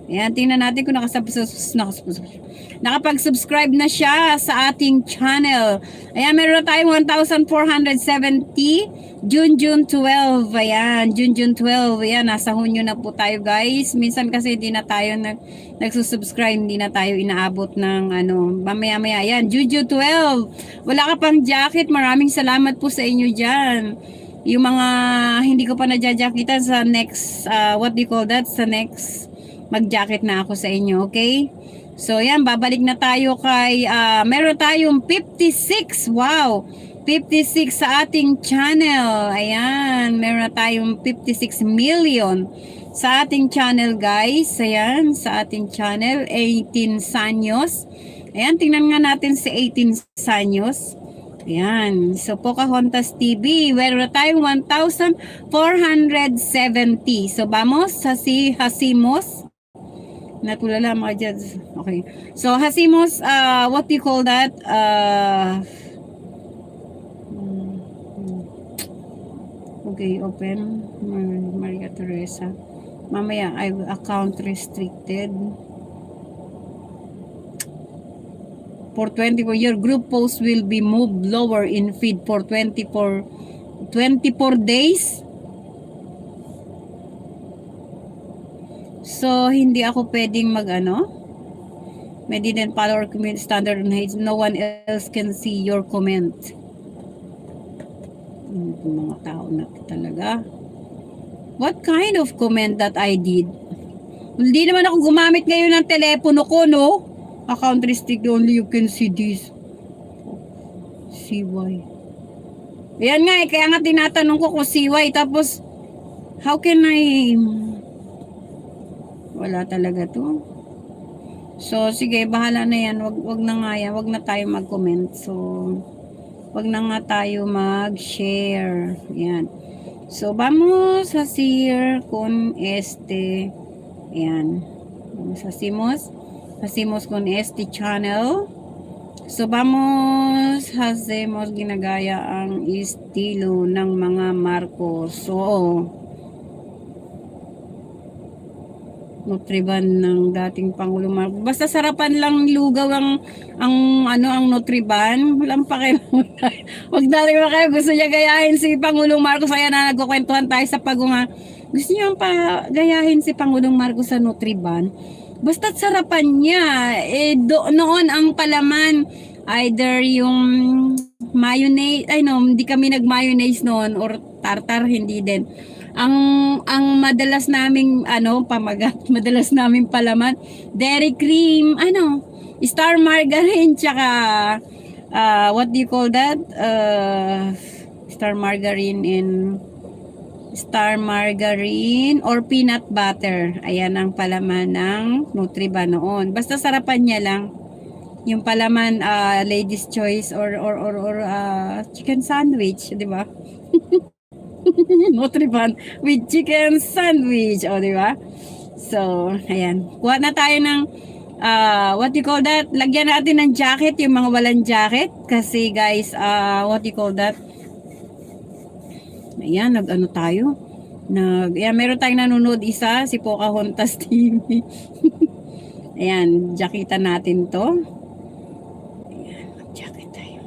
Ayan, tingnan natin kung nakapag-subscribe na siya sa ating channel. Ayan, meron na tayong 1,470. June 12. Ayan, June 12. Ayan, nasa Hunyo na po tayo guys. Minsan kasi hindi na tayo nagsusubscribe. Hindi na tayo inaabot ng mamaya-maya. Ayan, June 12. Wala ka pang jacket. Maraming salamat po sa inyo dyan. Yung mga hindi ko pa nadjajackitan sa next, what do you call that? Sa next mag-jacket na ako sa inyo, okay? So, yan, babalik na tayo kay, meron tayong 56, wow! 56 sa ating channel. Ayan, meron na tayong 56 million sa ating channel, guys. Ayan, sa ating channel, 18 Sanyos. Ayan, tingnan nga natin si 18 Sanyos. Ayan, so Pocahontas TV, meron na tayong 1,470. So, vamos, Hasimos. Natulala mga judge. Okay. So, Hasimos, what do you call that? Okay, open. Maria Teresa. Mamaya, I account restricted. For 24, your group post will be moved lower in feed for 24 days. So, hindi ako pwedeng may didn't follow our community standard and no one else can see your comment. Mga tao na talaga. What kind of comment that I did? Hindi naman ako gumamit ngayon ng telepono ko, no? Account restricted, only you can see this. CY. Ayan nga kaya nga tinatanong ko kung CY. Tapos, how can I... Wala talaga to. So, sige, bahala na yan. Wag na nga yan. Wag na tayo mag-comment. So, wag na nga tayo mag-share. Ayan. So, vamos a hacer con este. Ayan. Vamos a hacemos con este channel. So, hacemos ginagaya ang estilo ng mga Marcos. So, Nutriban ng dating Pangulong Marcos. Basta sarapan lang lugaw ang Nutriban. Walang pakialam. Wag dali ba kayo gusto niya gayahin si Pangulong Marcos. Ayan na nagkukwentuhan tayo sa Pagong. Gusto niya gayahin si Pangulong Marcos sa Nutriban. Basta't sarapan niya. Noon ang palaman either yung mayonnaise, hindi kami nag-mayonnaise noon or tartar, hindi din. Ang madalas naming pamagat, madalas naming palaman, dairy cream, star margarine, tsaka what do you call that? Star margarine or peanut butter. Ayan ang palaman ng Nutriban noon. Basta sarapan niya lang. Yung palaman ladies choice or chicken sandwich, di ba? Nutriban with chicken sandwich, di ba? So, ayan. Kuha na tayo ng what you call that? Lagyan natin ng jacket, yung mga walang jacket. Kasi guys, what you call that? Ayan, tayo. Ayan, meron tayong nanonood isa, si Pocahontas TV. Ayan, jacketan natin to. Ayan, mag-jacket tayo.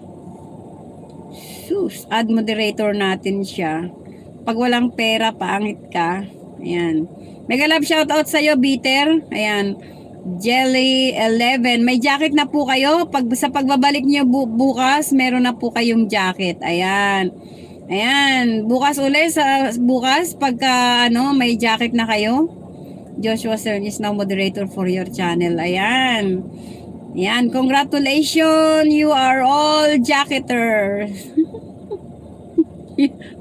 Sus, add moderator natin siya. Pag walang pera, pangit ka. Ayan. Mega love shoutout sa'yo, Bitter. Ayan. Jelly 11. May jacket na po kayo. Sa pagbabalik niyo bukas, meron na po kayong jacket. Ayan. Ayan. Bukas ulit. Bukas, pagka may jacket na kayo. Joshua Stern is now moderator for your channel. Ayan. Ayan. Congratulations. You are all jacketers.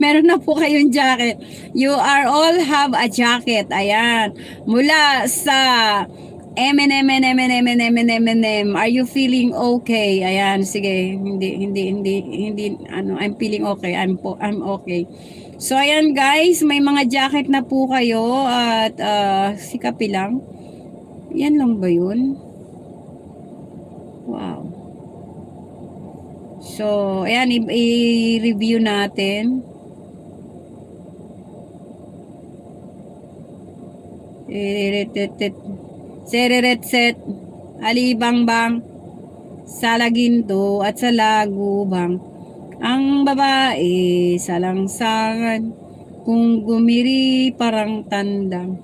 Meron na po kayong jacket. You are all have a jacket. Ayan. Mula sa M&M. Are you feeling okay? Ayan, sige. Hindi I'm feeling okay. I'm okay. So ayan guys, may mga jacket na po kayo at sikapi lang. Yan lang ba 'yun? Wow. So, ayan, i-review natin. Sereret-set, alibangbang, salaginto at salagubang. Ang babae, salangsangan, kung gumiri parang tandang.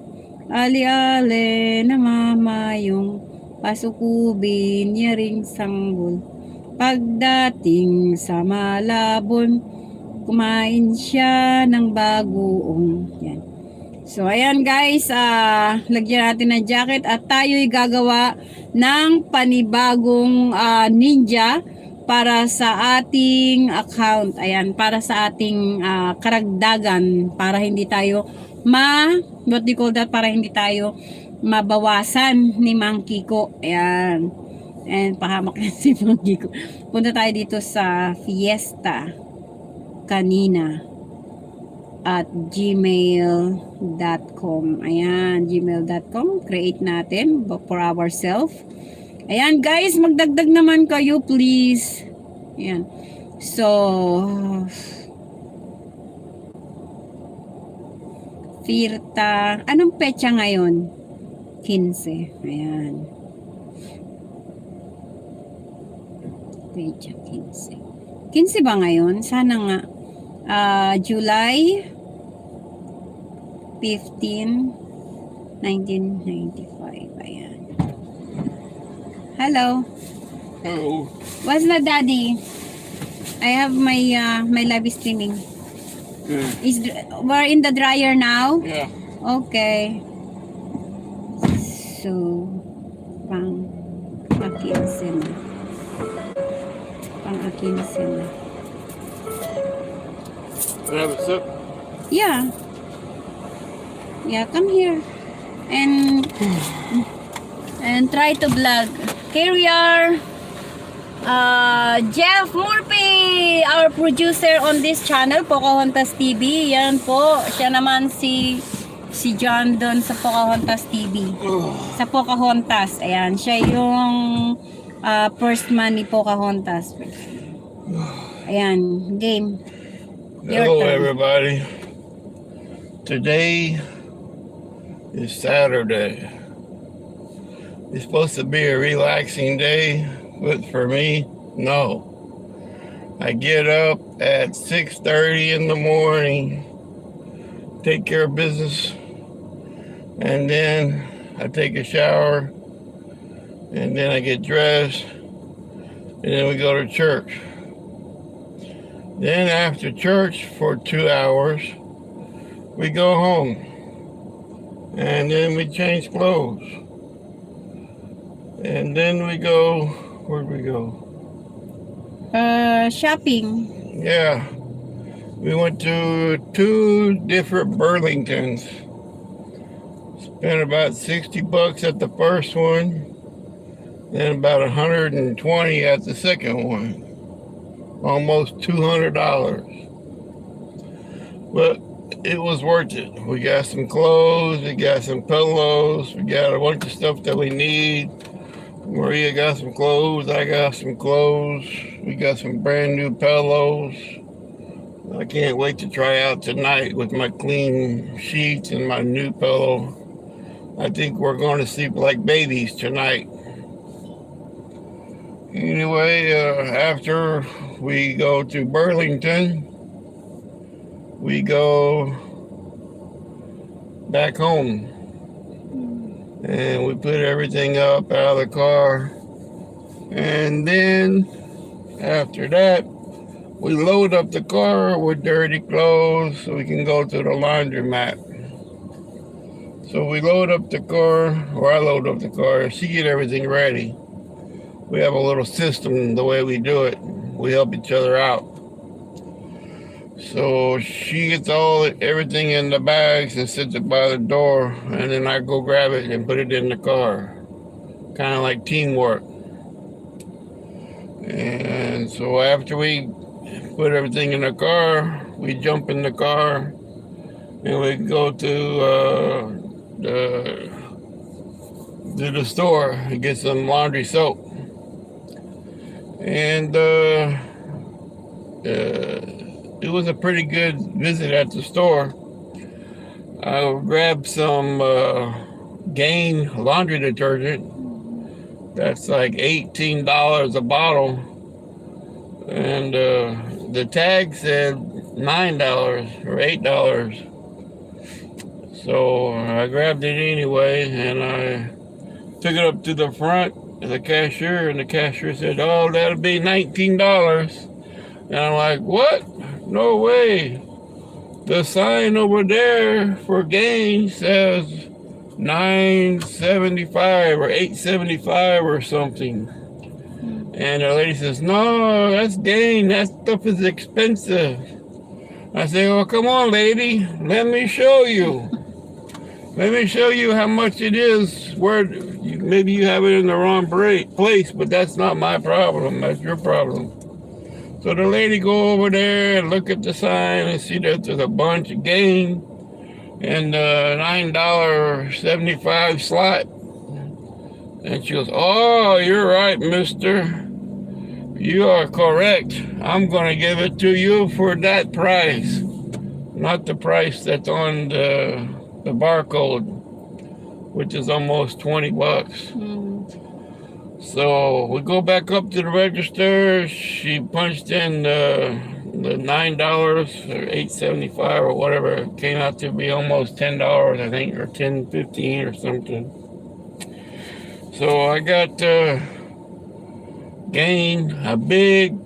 Ali-ale, namamayong, pasukubin niya ring sanggol. Pagdating sa Malabon, kumain siya ng bagoong. Yan. So, ayan guys, lagyan natin ng jacket at tayo'y gagawa ng panibagong ninja para sa ating account. Ayan, para sa ating karagdagan, para hindi tayo what do you call that, para hindi tayo mabawasan ni Mang Kiko. Ayan. And pahamak na si Mang Kiko. Punta tayo dito sa fiesta kanina at gmail.com. Ayan, gmail.com. Create natin for ourselves. Ayan guys, magdagdag naman kayo please. Ayan. So, Firta, anong petsa ngayon? 15. Ayan. Petsa 15. 15 ba ngayon? Sana nga. July 15, 1995. Ayan. Hello. Hello. What's the daddy? I have my my live streaming. We're in the dryer now? Yeah. Okay. So, pang-akinsin na. Pang-akinsin na. Can I have a sip? Yeah. Yeah, come here. And try to vlog. Here we are. Jeff Murphy, our producer on this channel, Pocahontas TV. Yan po. Siya naman si John doon sa Pocahontas TV. Sa Pocahontas. Ayan. Siya yung first man ni Pocahontas. Ayan. Game. Hello, everybody. Today is Saturday. It's supposed to be a relaxing day, but for me, no. I get up at 6:30 in the morning, take care of business, and then I take a shower, and then I get dressed, and then we go to church. Then after church for 2 hours, we go home. And then we change clothes. And then we go, where'd we go? Shopping. Yeah. We went to 2 different Burlingtons. Spent about $60 at the first one. Then about $120 at the second one. Almost $200. But it was worth it. We got some clothes, we got some pillows, we got a bunch of stuff that we need. Maria got some clothes, I got some clothes, we got some brand new pillows. I can't wait to try out tonight with my clean sheets and my new pillow. I think we're going to sleep like babies tonight. Anyway, after we go to Burlington, we go back home. And we put everything up out of the car. And then after that, we load up the car with dirty clothes so we can go to the laundromat. So we load up the car, or I load up the car, she get everything ready. We have a little system the way we do it. We help each other out. So she gets everything in the bags and sits it by the door, and then I go grab it and put it in the car. Kind of like teamwork. And so after we put everything in the car, we jump in the car and we go to the store and get some laundry soap. And it was a pretty good visit at the store. I grabbed some Gain laundry detergent. That's like $18 a bottle. And the tag said $9 or $8. So I grabbed it anyway, and I took it up to the front of the cashier, and the cashier said, "Oh, that'll be $19. And I'm like, "What? No way." the sign over there for gain says 975 or 875 or something. And the lady says, no, that's gain. That stuff is expensive. I say, well, come on, lady. Let me show you. Let me show you how much it is. Where maybe you have it in the wrong place, but that's not my problem. That's your problem. So the lady go over there and look at the sign and see that there's a bunch of gain and $9.75 slot. And she goes, oh, you're right, mister. You are correct. I'm going to give it to you for that price. Not the price that's on the barcode, which is almost 20 bucks. So we go back up to the register. She punched in the $9 or $8.75 or whatever. It came out to be almost $10, I think, or $10.15 or something. So I got gain a big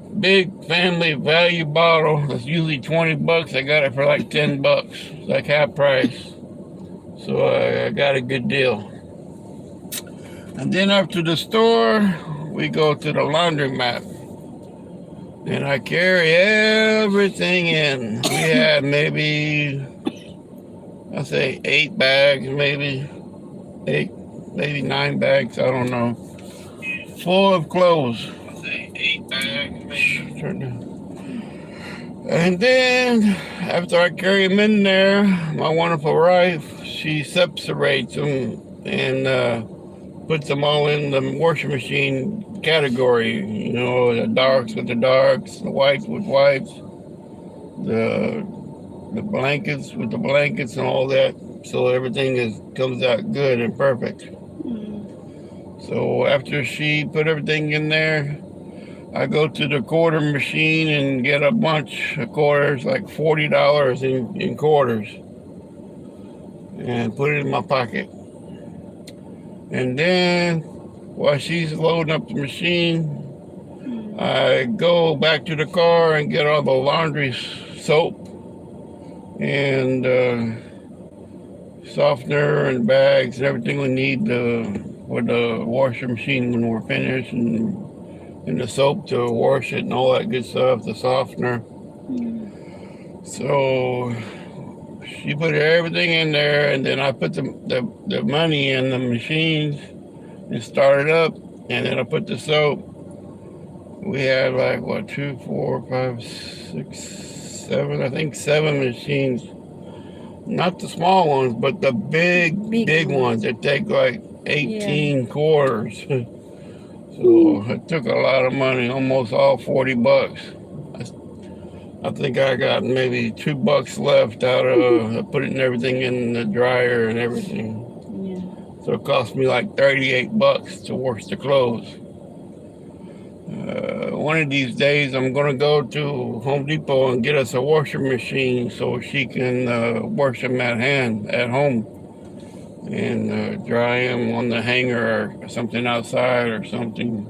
family value bottle. That's usually 20 bucks. I got it for like 10 bucks. It's like half price. So I got a good deal. And then after the store, we go to the laundromat. And I carry everything in. We had maybe, I say 8 bags, maybe 9 bags, I don't know. Full of clothes. I say 8 bags, maybe. And then after I carry them in there, my wonderful wife, she separates them and puts them all in the washing machine category. You know, the darks with the darks, the whites with whites, the blankets with the blankets and all that. So everything comes out good and perfect. So after she put everything in there, I go to the quarter machine and get a bunch of quarters, like $40 in quarters, and put it in my pocket. And then while she's loading up the machine, I go back to the car and get all the laundry soap and softener and bags and everything we need for the washer machine when we're finished, and the soap to wash it and all that good stuff, the softener. So she put everything in there, and then I put the money in the machines and started up, and then I put the soap. We had like, what, 2, 4, 5, 6, 7, I think 7 machines. Not the small ones, but the big ones that take like 18 quarters. So it took a lot of money, almost all 40 bucks. I think I got maybe $2 left out of putting everything in the dryer and everything. Yeah. So it cost me like 38 bucks to wash the clothes. One of these days I'm gonna go to Home Depot and get us a washer machine so she can wash them at home and dry them on the hanger or something outside or something.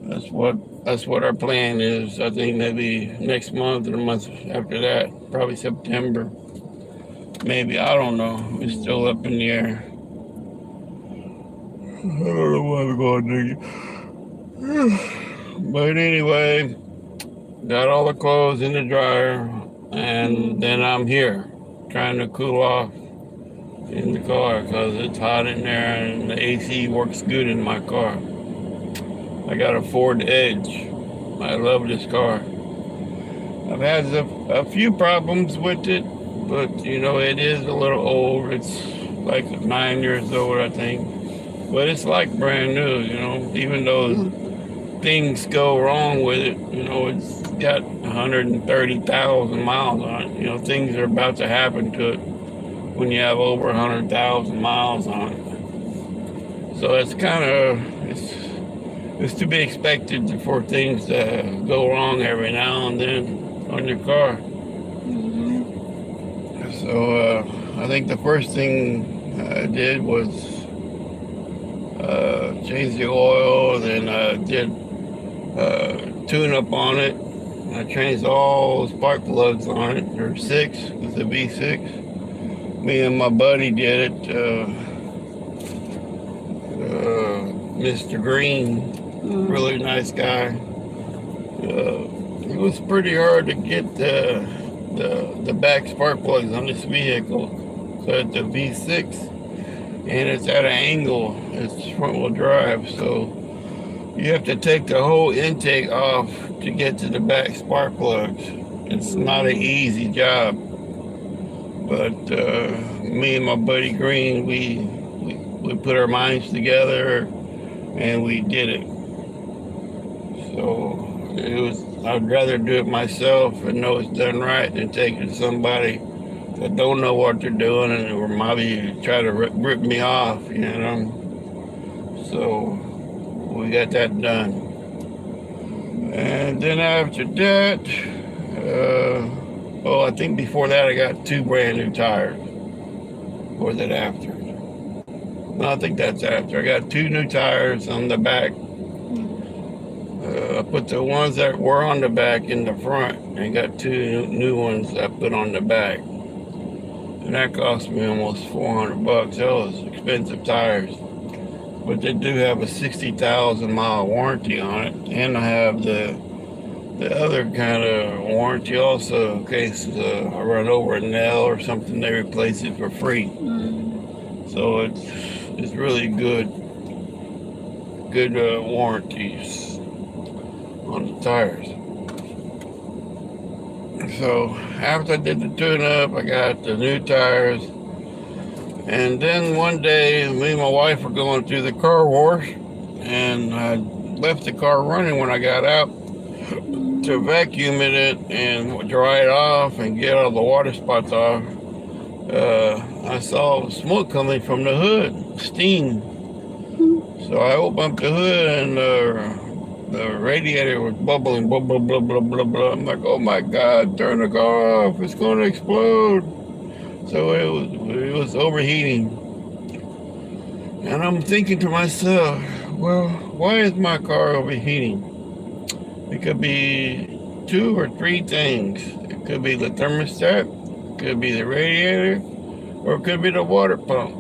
That's what our plan is. I think maybe next month or the month after that, probably September. Maybe, I don't know. It's still up in the air. I don't know what we're going to do. But anyway, got all the clothes in the dryer, and then I'm here trying to cool off in the car because it's hot in there and the AC works good in my car. I got a Ford Edge. I love this car. I've had a few problems with it, but you know, it is a little old. It's like 9 years old, I think. But it's like brand new, you know, even though things go wrong with it. You know, it's got 130,000 miles on it. You know, things are about to happen to it when you have over 100,000 miles on it. So it's kind of, it's to be expected for things to go wrong every now and then on your car. So I think the first thing I did was change the oil, then did tune up on it, I changed all spark plugs on it. There were 6. It's a V6. Me and my buddy did it. Mr. Green, really nice guy. It was pretty hard to get the back spark plugs on this vehicle. So it's a V6, and it's at an angle. It's front-wheel drive, so you have to take the whole intake off to get to the back spark plugs. It's not an easy job, but me and my buddy Green, we put our minds together and we did it. So I'd rather do it myself and know it's done right than take it to somebody that don't know what they're doing and or maybe try to rip me off, So we got that done. And then after that, I think before that I got 2 brand new tires. Or was it after? No, I think that's after. I got 2 new tires on the back. I put the ones that were on the back in the front and got 2 new ones I put on the back. And that cost me almost $400. That was expensive tires. But they do have a 60,000 mile warranty on it. And I have the other kind of warranty also in case I run over a nail or something, they replace it for free. So it's really good warranties on the tires. So after I did the tune-up, I got the new tires. And then one day, me and my wife were going through the car wash, and I left the car running when I got out to vacuum it and dry it off and get all the water spots off. I saw smoke coming from the hood, steam. So I opened up the hood and the radiator was bubbling, blah, blah, blah, blah, blah, blah. I'm like, oh my God, turn the car off, it's going to explode. So it was overheating. And I'm thinking to myself, well, why is my car overheating? It could be 2 or 3 things. It could be the thermostat, it could be the radiator, or it could be the water pump.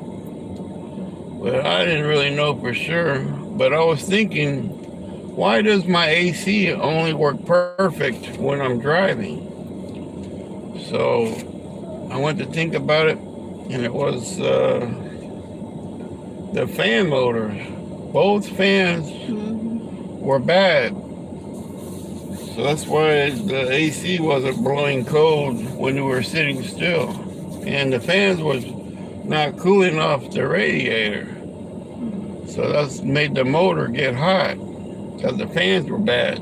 But I didn't really know for sure. But I was thinking, why does my AC only work perfect when I'm driving? So I went to think about it, and it was the fan motors. Both fans were bad. So that's why the AC wasn't blowing cold when we were sitting still. And the fans was not cooling off the radiator. So that's made the motor get hot because the fans were bad.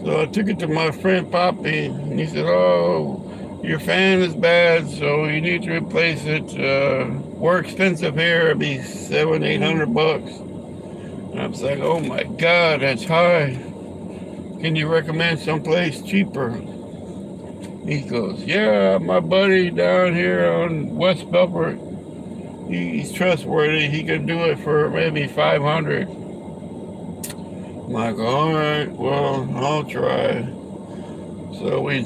So I took it to my friend Poppy, and he said, oh, your fan is bad, so you need to replace it. We're expensive here, it'd be $700-800. And I was like, oh my God, that's high. Can you recommend someplace cheaper? He goes, yeah, my buddy down here on West Belfort, he's trustworthy. He could do it for maybe $500. I'm like, all right, well, I'll try. So we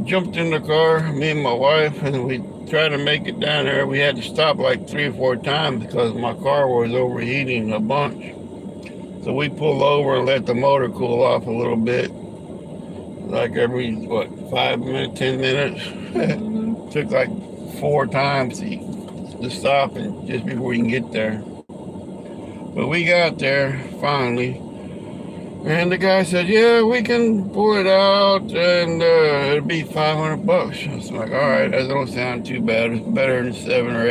jumped in the car, me and my wife, and we tried to make it down there. We had to stop like 3 or 4 times because my car was overheating a bunch. So we pulled over and let the motor cool off a little bit. Like every, 5 minutes, 10 minutes? Took like 4 times to stop and just before we can get there. But we got there finally. And the guy said, yeah, we can pull it out and it'll be $500. I was like, all right, that don't sound too bad. It's better than $700 or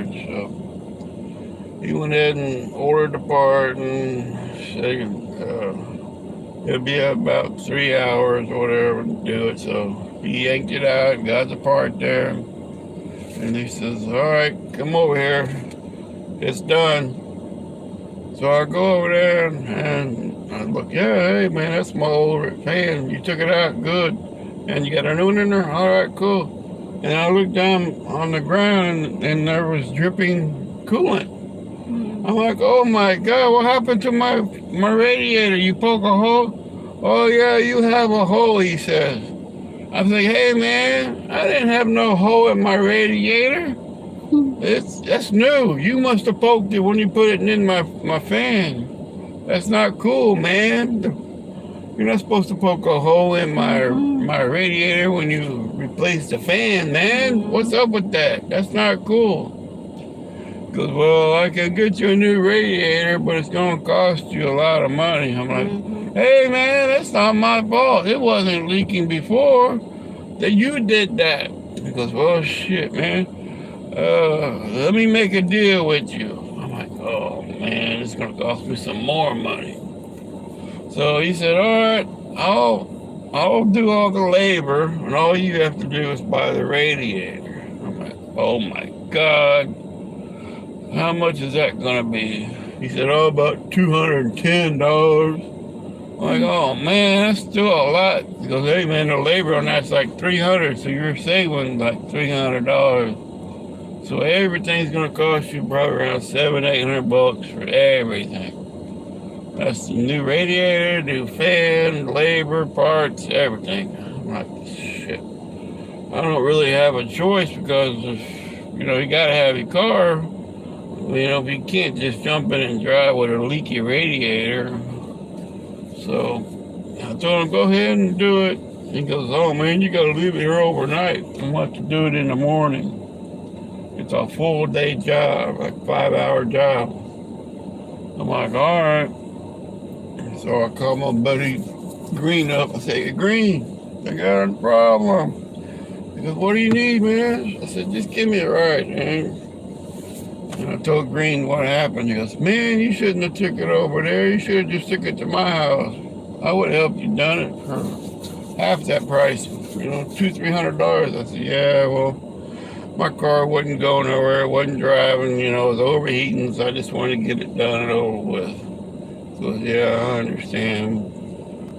$800. So he went ahead and ordered the part and said it'll be about 3 hours or whatever to do it. So he yanked it out, got the part there. And he says, all right, come over here. It's done. So I go over there and I look, yeah, hey man, that's my old fan. You took it out, good. And you got a new one in there? All right, cool. And I looked down on the ground and there was dripping coolant. I'm like, oh my God, what happened to my radiator? You poke a hole? Oh yeah, you have a hole, he says. I was like, hey man, I didn't have no hole in my radiator. That's new. You must have poked it when you put it in my fan. That's not cool, man. You're not supposed to poke a hole in my radiator when you replace the fan, man. What's up with that? That's not cool. Goes, well, I can get you a new radiator, but it's gonna cost you a lot of money. I'm like, hey man, that's not my fault. It wasn't leaking before. That you did that. He goes, well shit, man. Let me make a deal with you. I'm like, oh man, it's gonna cost me some more money. So he said, all right, I'll do all the labor, and all you have to do is buy the radiator. I'm like, oh my God, how much is that gonna be? He said, oh, about $210. I'm like, oh man, that's still a lot. He goes, hey man, the labor on that's like $300, so you're saving like $300. So everything's gonna cost you probably around $700-800 for everything. That's the new radiator, new fan, labor, parts, everything. I'm like, shit. I don't really have a choice because you gotta have your car. You can't just jump in and drive with a leaky radiator. So I told him, go ahead and do it. He goes, oh man, you gotta leave it here overnight. I'm about to do it in the morning. It's a full day job, like 5-hour job. I'm like, all right. So I called my buddy Green up. I said, hey, Green, I got a problem. He goes, what do you need, man? I said, just give me a ride, man. And I told Green what happened. He goes, man, you shouldn't have took it over there. You should have just took it to my house. I would have helped you done it for half that price, $200-300. I said, yeah, well, my car wasn't going nowhere. It wasn't driving, it was overheating, so I just wanted to get it done and over with. So, yeah, I understand.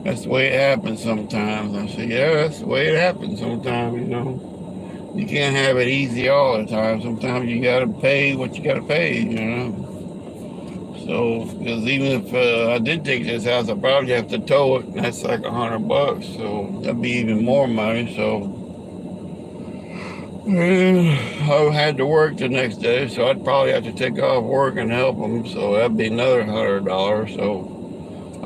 That's the way it happens sometimes. I said, yeah, that's the way it happens sometimes, You can't have it easy all the time. Sometimes you got to pay what you got to pay, So, because even if I did take this house, I probably have to tow it, and that's like $100. So, that'd be even more money. So, I had to work the next day, so I'd probably have to take off work and help them. So, that'd be another $100. So,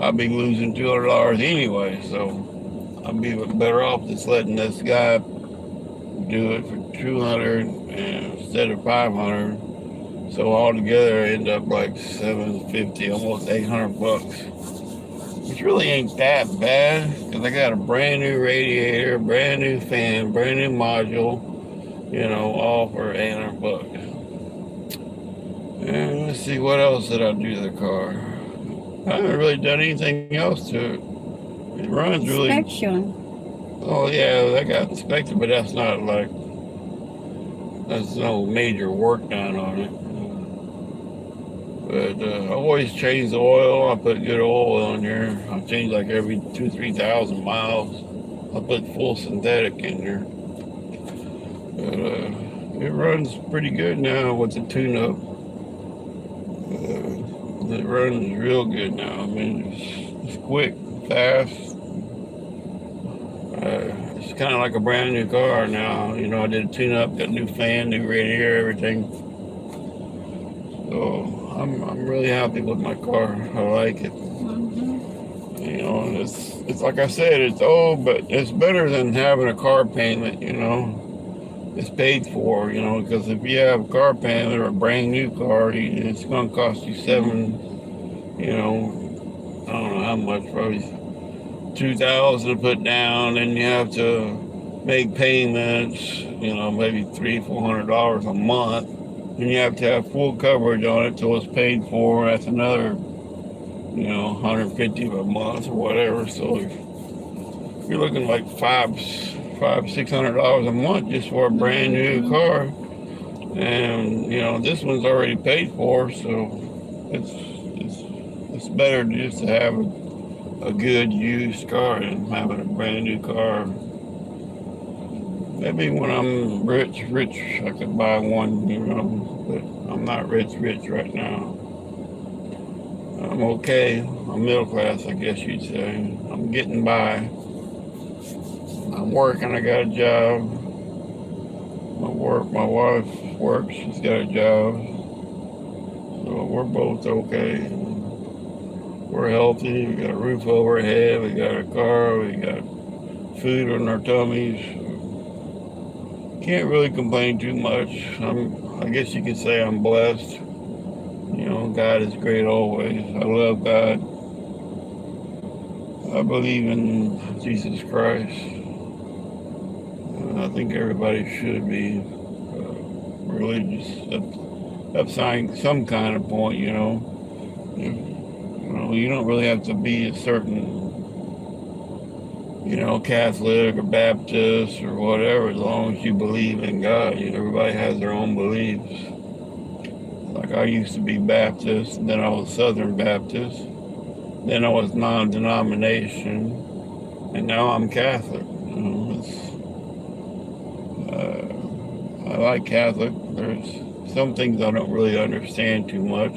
I'd be losing $200 anyway. So, I'd be better off just letting this guy do it for $200 instead of $500. So altogether, I end up like $750, almost $800, which really ain't that bad because I got a brand new radiator, brand new fan, brand new module, all for $800. And let's see, what else did I do to the car? I haven't really done anything else to it. It runs really. Inspection. Oh yeah, that got inspected, but that's not that's no major work done on it. But I always change the oil. I put good oil in there. I change like every 2,000-3,000 miles. I put full synthetic in there. But it runs pretty good now with the tune-up. It runs real good now. I mean, it's quick, fast. It's kind of like a brand new car now. I did a tune-up, got a new fan, new radiator, everything. So I'm really happy with my car. I like it. It's like I said, it's old, but it's better than having a car payment. It's paid for. Because if you have a car payment or a brand new car, it's going to cost you I don't know how much, probably $2,000 to put down, and you have to make payments, maybe $300-400 a month, and you have to have full coverage on it till it's paid for. That's another, $150 a month or whatever. So you're looking like $500-600 a month just for a brand new car, and this one's already paid for, so it's better just to have a good used car than having a brand new car. Maybe when I'm rich, I could buy one, but I'm not rich right now. I'm okay. I'm middle class, I guess you'd say. I'm getting by. I'm working. I got a job. My wife works. She's got a job. So we're both okay. We're healthy. We got a roof over our head. We got a car. We got food in our tummies. Can't really complain too much. I guess you could say I'm blessed. You know, God is great always. I love God. I believe in Jesus Christ. I think everybody should be religious up some kind of point, you know. You don't really have to be a certain, Catholic or Baptist or whatever, as long as you believe in God. Everybody has their own beliefs. Like I used to be Baptist, then I was Southern Baptist, then I was non-denomination, and now I'm Catholic. I like Catholic. There's some things I don't really understand too much.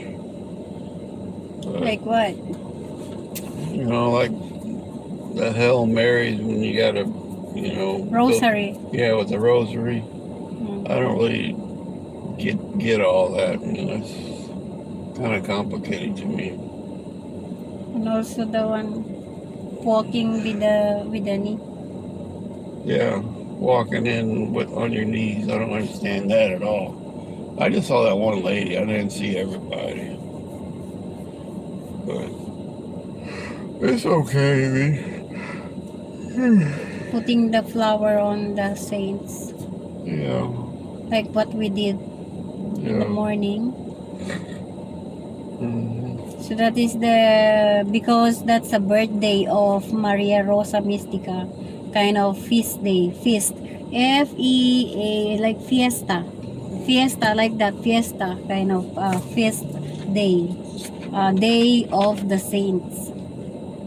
Like what? Like the Hail Marys when you gotta, Rosary. with the rosary. I don't really get all that. It's kind of complicated to me. And also the one walking with the knee. Yeah, walking in on your knees. I don't understand that at all. I just saw that one lady. I didn't see everybody. But it's okay. Putting the flower on the saints. Yeah. Like what we did in the morning. So that is because that's a birthday of Maria Rosa Mystica, kind of feast day, F-E-A, like fiesta, like that, fiesta, kind of feast day, day of the saints,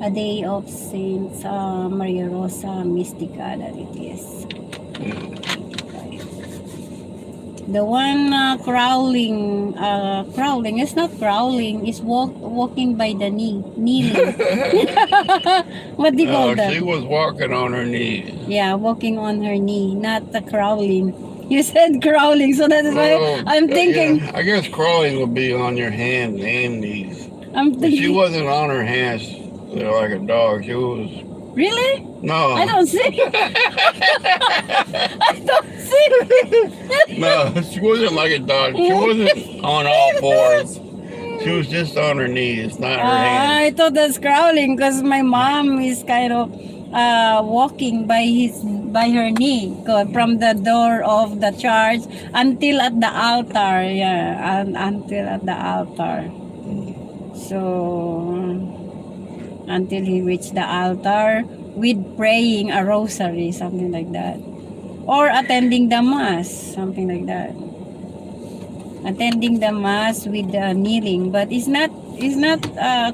a day of Saints Maria Rosa Mystica, that it is. The one crawling, it's not crawling, it's walking by the knee, kneeling. What do you call that? She was walking on her knees. Yeah, walking on her knee, not the crawling. You said crawling, so that is why I'm thinking. Yeah, I guess crawling would be on your hands and knees. I'm thinking. She wasn't on her hands like a dog. She was. Really? No. I don't see. I don't see. No, she wasn't like a dog. She wasn't on all fours. She was just on her knees, not her hands. I thought that's crawling because my mom is kind of walking by her knee from the door of the church until at the altar. Yeah, until at the altar. So until he reached the altar with praying a rosary, something like that, or attending the mass, something like that. Attending the mass with kneeling, but it's not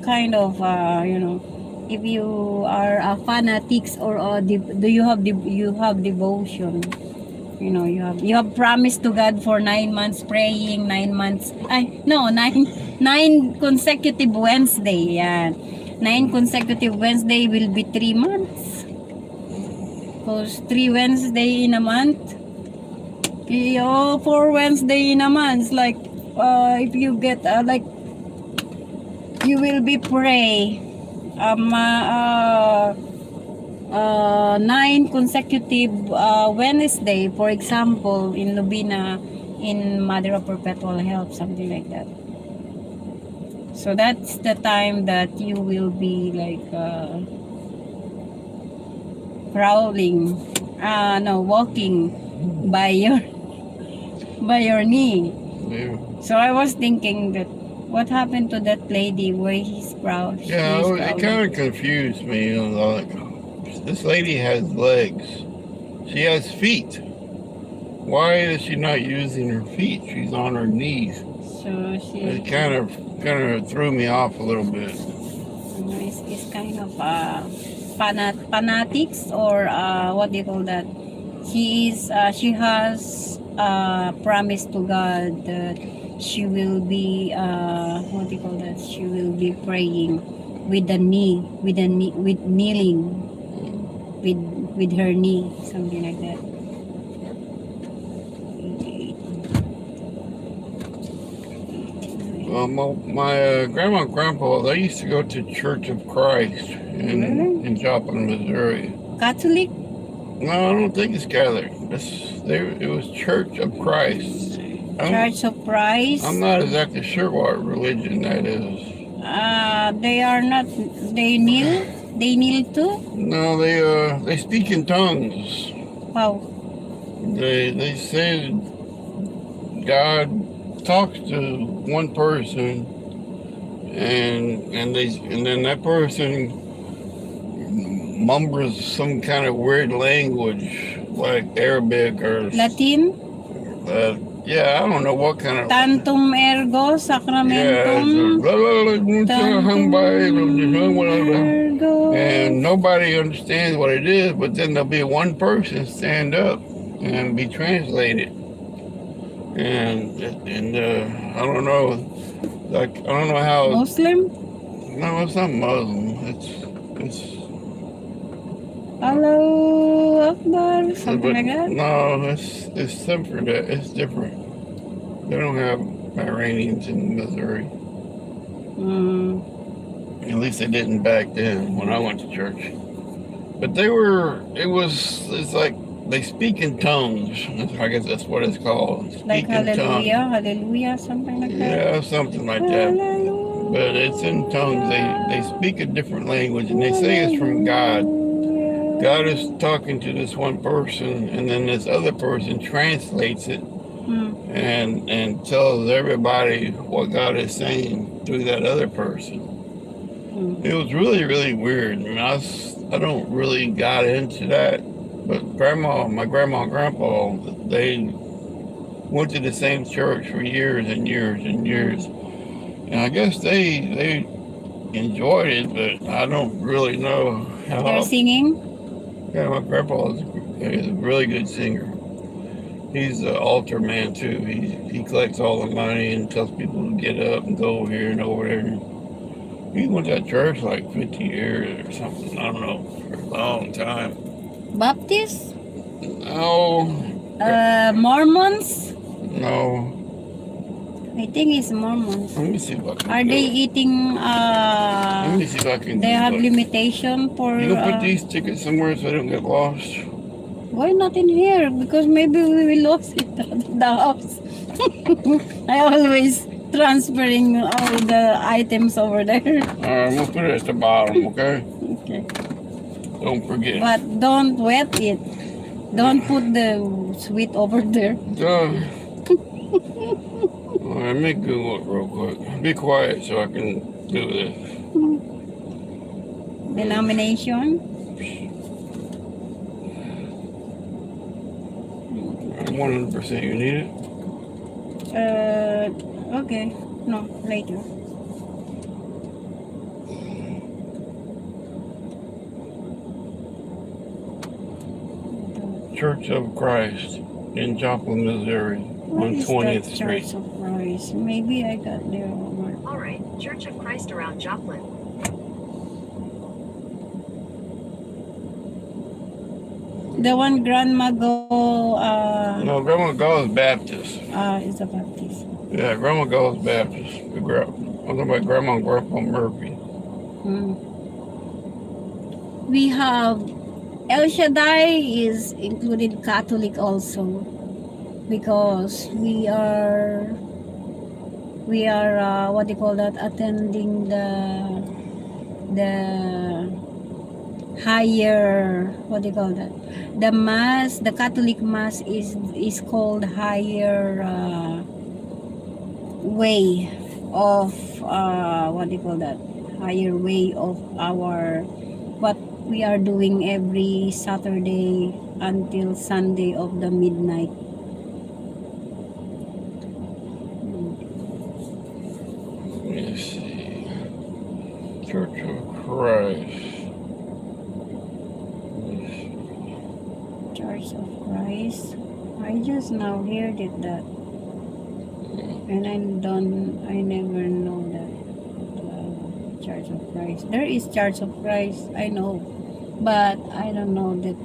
kind of if you are a fanatics or do you have devotion, you have promised to God for 9 months praying, 9 months, nine consecutive Wednesday. Yeah, 9 consecutive Wednesday will be 3 months, because 3 Wednesday in a month. 4 Wednesday in a month, like if you get like you will be pray 9 consecutive Wednesday, for example, in Lubina, in Mother of Perpetual Help, something like that. So that's the time that you will be like crawling, walking by your knee. Yeah. So I was thinking that what happened to that lady where he's proud. Yeah, it kind of confused me. Like, this lady has legs. She has feet. Why is she not using her feet? She's on her knees. So It kind of threw me off a little bit. It's kind of fanatics, or what do you call that? She has promised to God that she will be what do you call that? She will be praying with the knee, with kneeling, with her knee, something like that. Well, my grandma and grandpa, they used to go to Church of Christ Really? in Joplin, Missouri. Catholic? No, I don't think it's Catholic. It was Church of Christ. Church of I'm Christ. not exactly sure what religion that is. They are not. They kneel. They kneel too. No, they speak in tongues. Wow. They say God talks to one person, and then that person mumbles some kind of weird language like Arabic or Latin. Yeah, I don't know what kind of. Tantum ergo Yeah, sacramentum. Ergo. and nobody understands what it is, but then there'll be one person stand up and be translated, and I don't know, like I don't know how. Muslim. No, it's not Muslim. It's Allahu Akbar. Something like that. No, it's different. It's different. They don't have Iranians in Missouri. At least they didn't back then when I went to church. But it's like they speak in tongues. I guess that's what it's called. Like hallelujah, hallelujah, something like that. Yeah, something like that. But it's in tongues. They speak a different language, and they say it's from God. God is talking to this one person, and then this other person translates it and tells everybody what God is saying through that other person. It was really, really weird. I mean, I don't really got into that, but my grandma and grandpa, they went to the same church for years and years and years, and I guess they enjoyed it, but I don't really know how. They're singing. Yeah, my grandpa is a really good singer. He's an altar man too. He collects all the money and tells people to get up and go over here and over there. He went to that church like 50 years or something. I don't know, for a long time. Baptist? No. Mormons? No. I think it's Mormons. Let me see if I can. Are they eating? Let me see if I can. They have limitation for. You can put these tickets somewhere so they don't get lost. Why not in here? Because maybe we will lose it at the house. I always transferring all the items over there. We'll put it at the bottom, okay? Okay. Don't forget. But don't wet it. Don't put the sweet over there. Let me Google it real quick. Be quiet so I can do this. Denomination? 100%. You need it? Okay. No, later. Church of Christ in Joplin, Missouri, on 20th Street. Church of Christ. Maybe I got there. All right, Church of Christ around Joplin. The one grandma go. No, Grandma goes Baptist. Is a Baptist. Yeah, Grandma goes Baptist. I'm talking about Grandma and Grandpa Murphy. We have El Shaddai is included Catholic also, because we are what do you call that, attending the higher, what do you call that, the mass, the Catholic mass is called higher way of what do you call that, higher way of our what we are doing every Saturday until Sunday of the midnight. Let me see. Church of Christ. Church of Christ. I just now heard it that. And I never know that Church of Christ. There is Church of Christ, I know, but I don't know that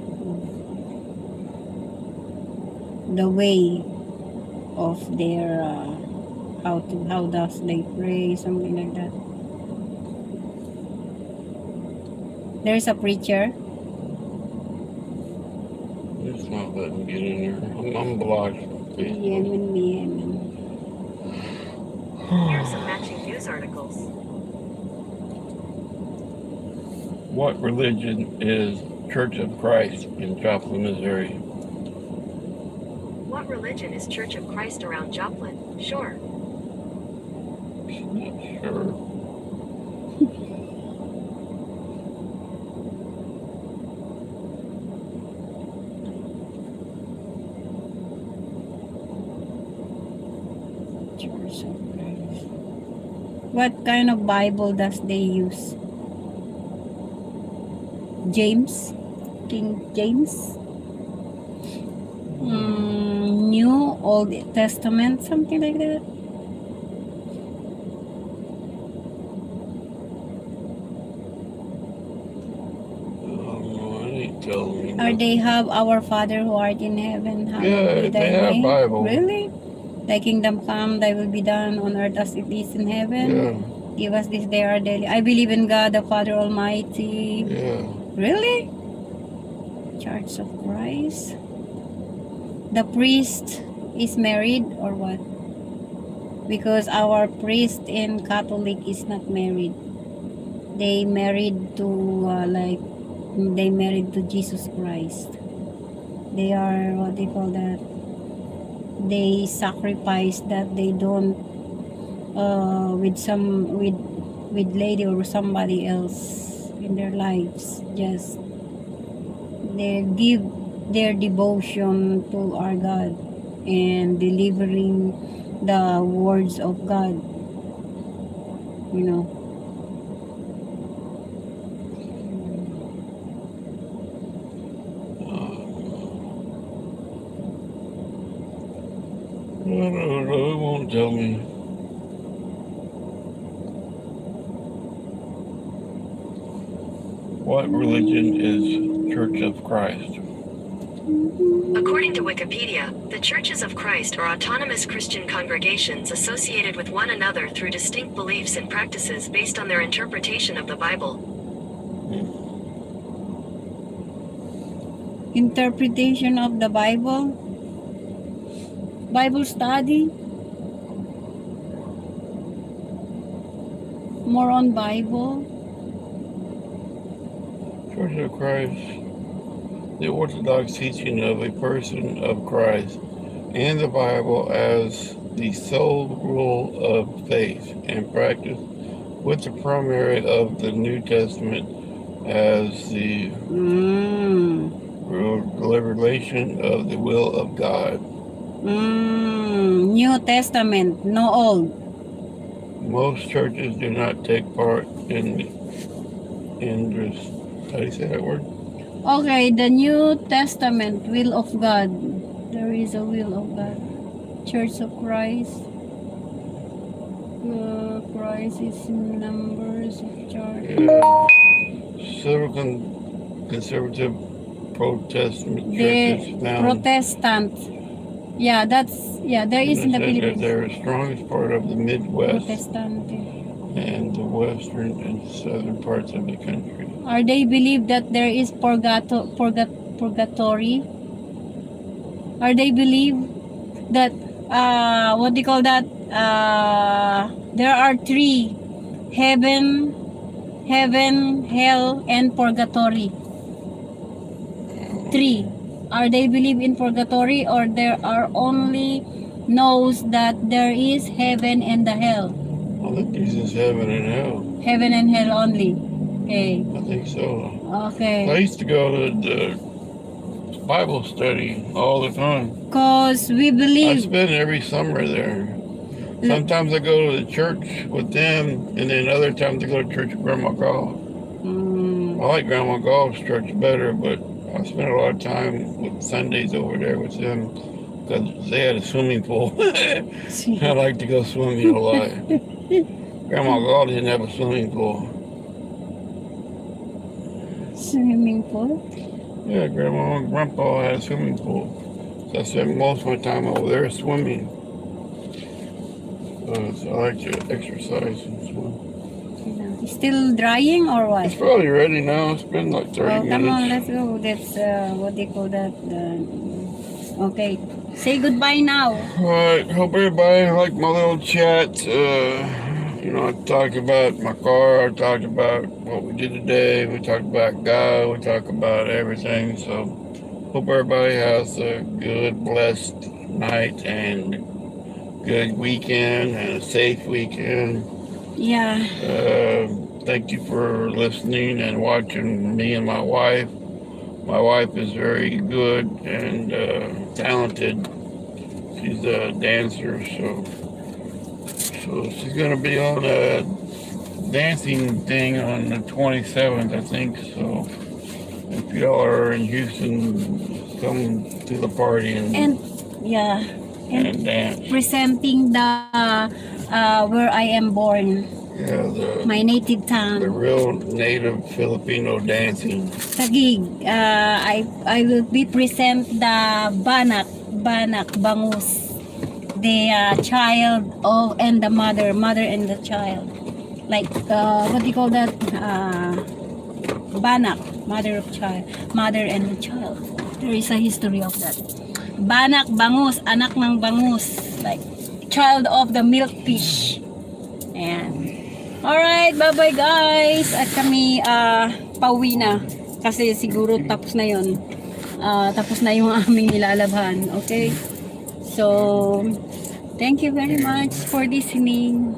the way of their how does they pray, something like that. There's a preacher. It's not letting me get in there. I'm blocked from Facebook. Yemen. Here are some matching news articles. What religion is Church of Christ in Joplin, Missouri? What religion is Church of Christ around Joplin? Sure. Not sure. Church of Christ. What kind of Bible does they use? James? King James? New Old Testament, something like that. Oh, I ain't telling me. Or nothing. they have Our Father who art in heaven, hallowed Yeah, be thy they have name. Bible. Really? Thy kingdom come, thy will be done on earth as it is in heaven. Yeah, Give us this day our daily. I believe in God the Father Almighty. yeah. Really? Church of Christ? The priest is married or what? Because our priest in Catholic is not married. They married to they married to Jesus Christ. They are, what do you call that? They sacrifice that they don't with lady or somebody else in their lives. Just they give their devotion to our God and delivering the words of God, you know. No, it won't tell me. What religion is Church of Christ? According to Wikipedia, the Churches of Christ are autonomous Christian congregations associated with one another through distinct beliefs and practices based on their interpretation of the Bible. Interpretation of the Bible, Bible study, more on Bible. Church of Christ, the Orthodox teaching of a person of Christ and the Bible as the sole rule of faith and practice, with the primary of the New Testament as the revelation of the will of God. New Testament, no Old. Most churches do not take part in this. How do you say that word? Okay, the New Testament, will of God. There is a will of God. Church of Christ. Christ is in numbers of church. Yeah. Several conservative Protestant churches found Protestant. Yeah, there is in the Philippines. they're the strongest part of the Midwest Protestante. and the western and southern parts of the country. Or they believe that there is purgatory. Or they believe that what do you call that? There are three: heaven, hell, and purgatory. Three. Are they believe in purgatory, or there are only knows that there is heaven and the hell? I think there's just heaven and hell. Heaven and hell only. Okay. I think so. I Okay. used to go to the Bible study all the time. Cause we I believe. spend every summer there. Sometimes I go to the church with them, and then other times I go to church with Grandma Golf. I like Grandma Golf's church better, but I spend a lot of time with Sundays over there with them because they had a swimming pool. I like to go swimming a lot. Grandma God didn't have a swimming pool. Swimming pool? Yeah, Grandma and Grandpa had a swimming pool. So I spent most of my time over there swimming. So I like to exercise and swim. Still drying or what? It's probably ready now. It's been like 30 Oh, come on, minutes. let's go. That's what they call that. Okay, say goodbye now. Alright, hope everybody liked my little chat. I talked about my car, I talked about what we did today, we talked about God, we talked about everything. So, hope everybody has a good, blessed night and good weekend and a safe weekend. Yeah. Thank you for listening and watching me and my wife. My wife is very good and talented. She's a dancer, so she's gonna be on a dancing thing on the 27th, I think. So if y'all are in Houston, come to the party and yeah, and dance. presenting the where I am born. Yeah, My native town. the real native Filipino dancing. Taguig. I will be present the Banak Bangus. The child of and the mother and the child. Like what do you call that? Banak, mother and the child. There is a history of that. Banak bangus, anak ng bangus, like child of the milkfish. Ayan. Alright, bye-bye guys. At kami pauwi na. Kasi siguro tapos na yon. Tapos na yung aming nilalabhan. Okay? So, thank you very much for listening.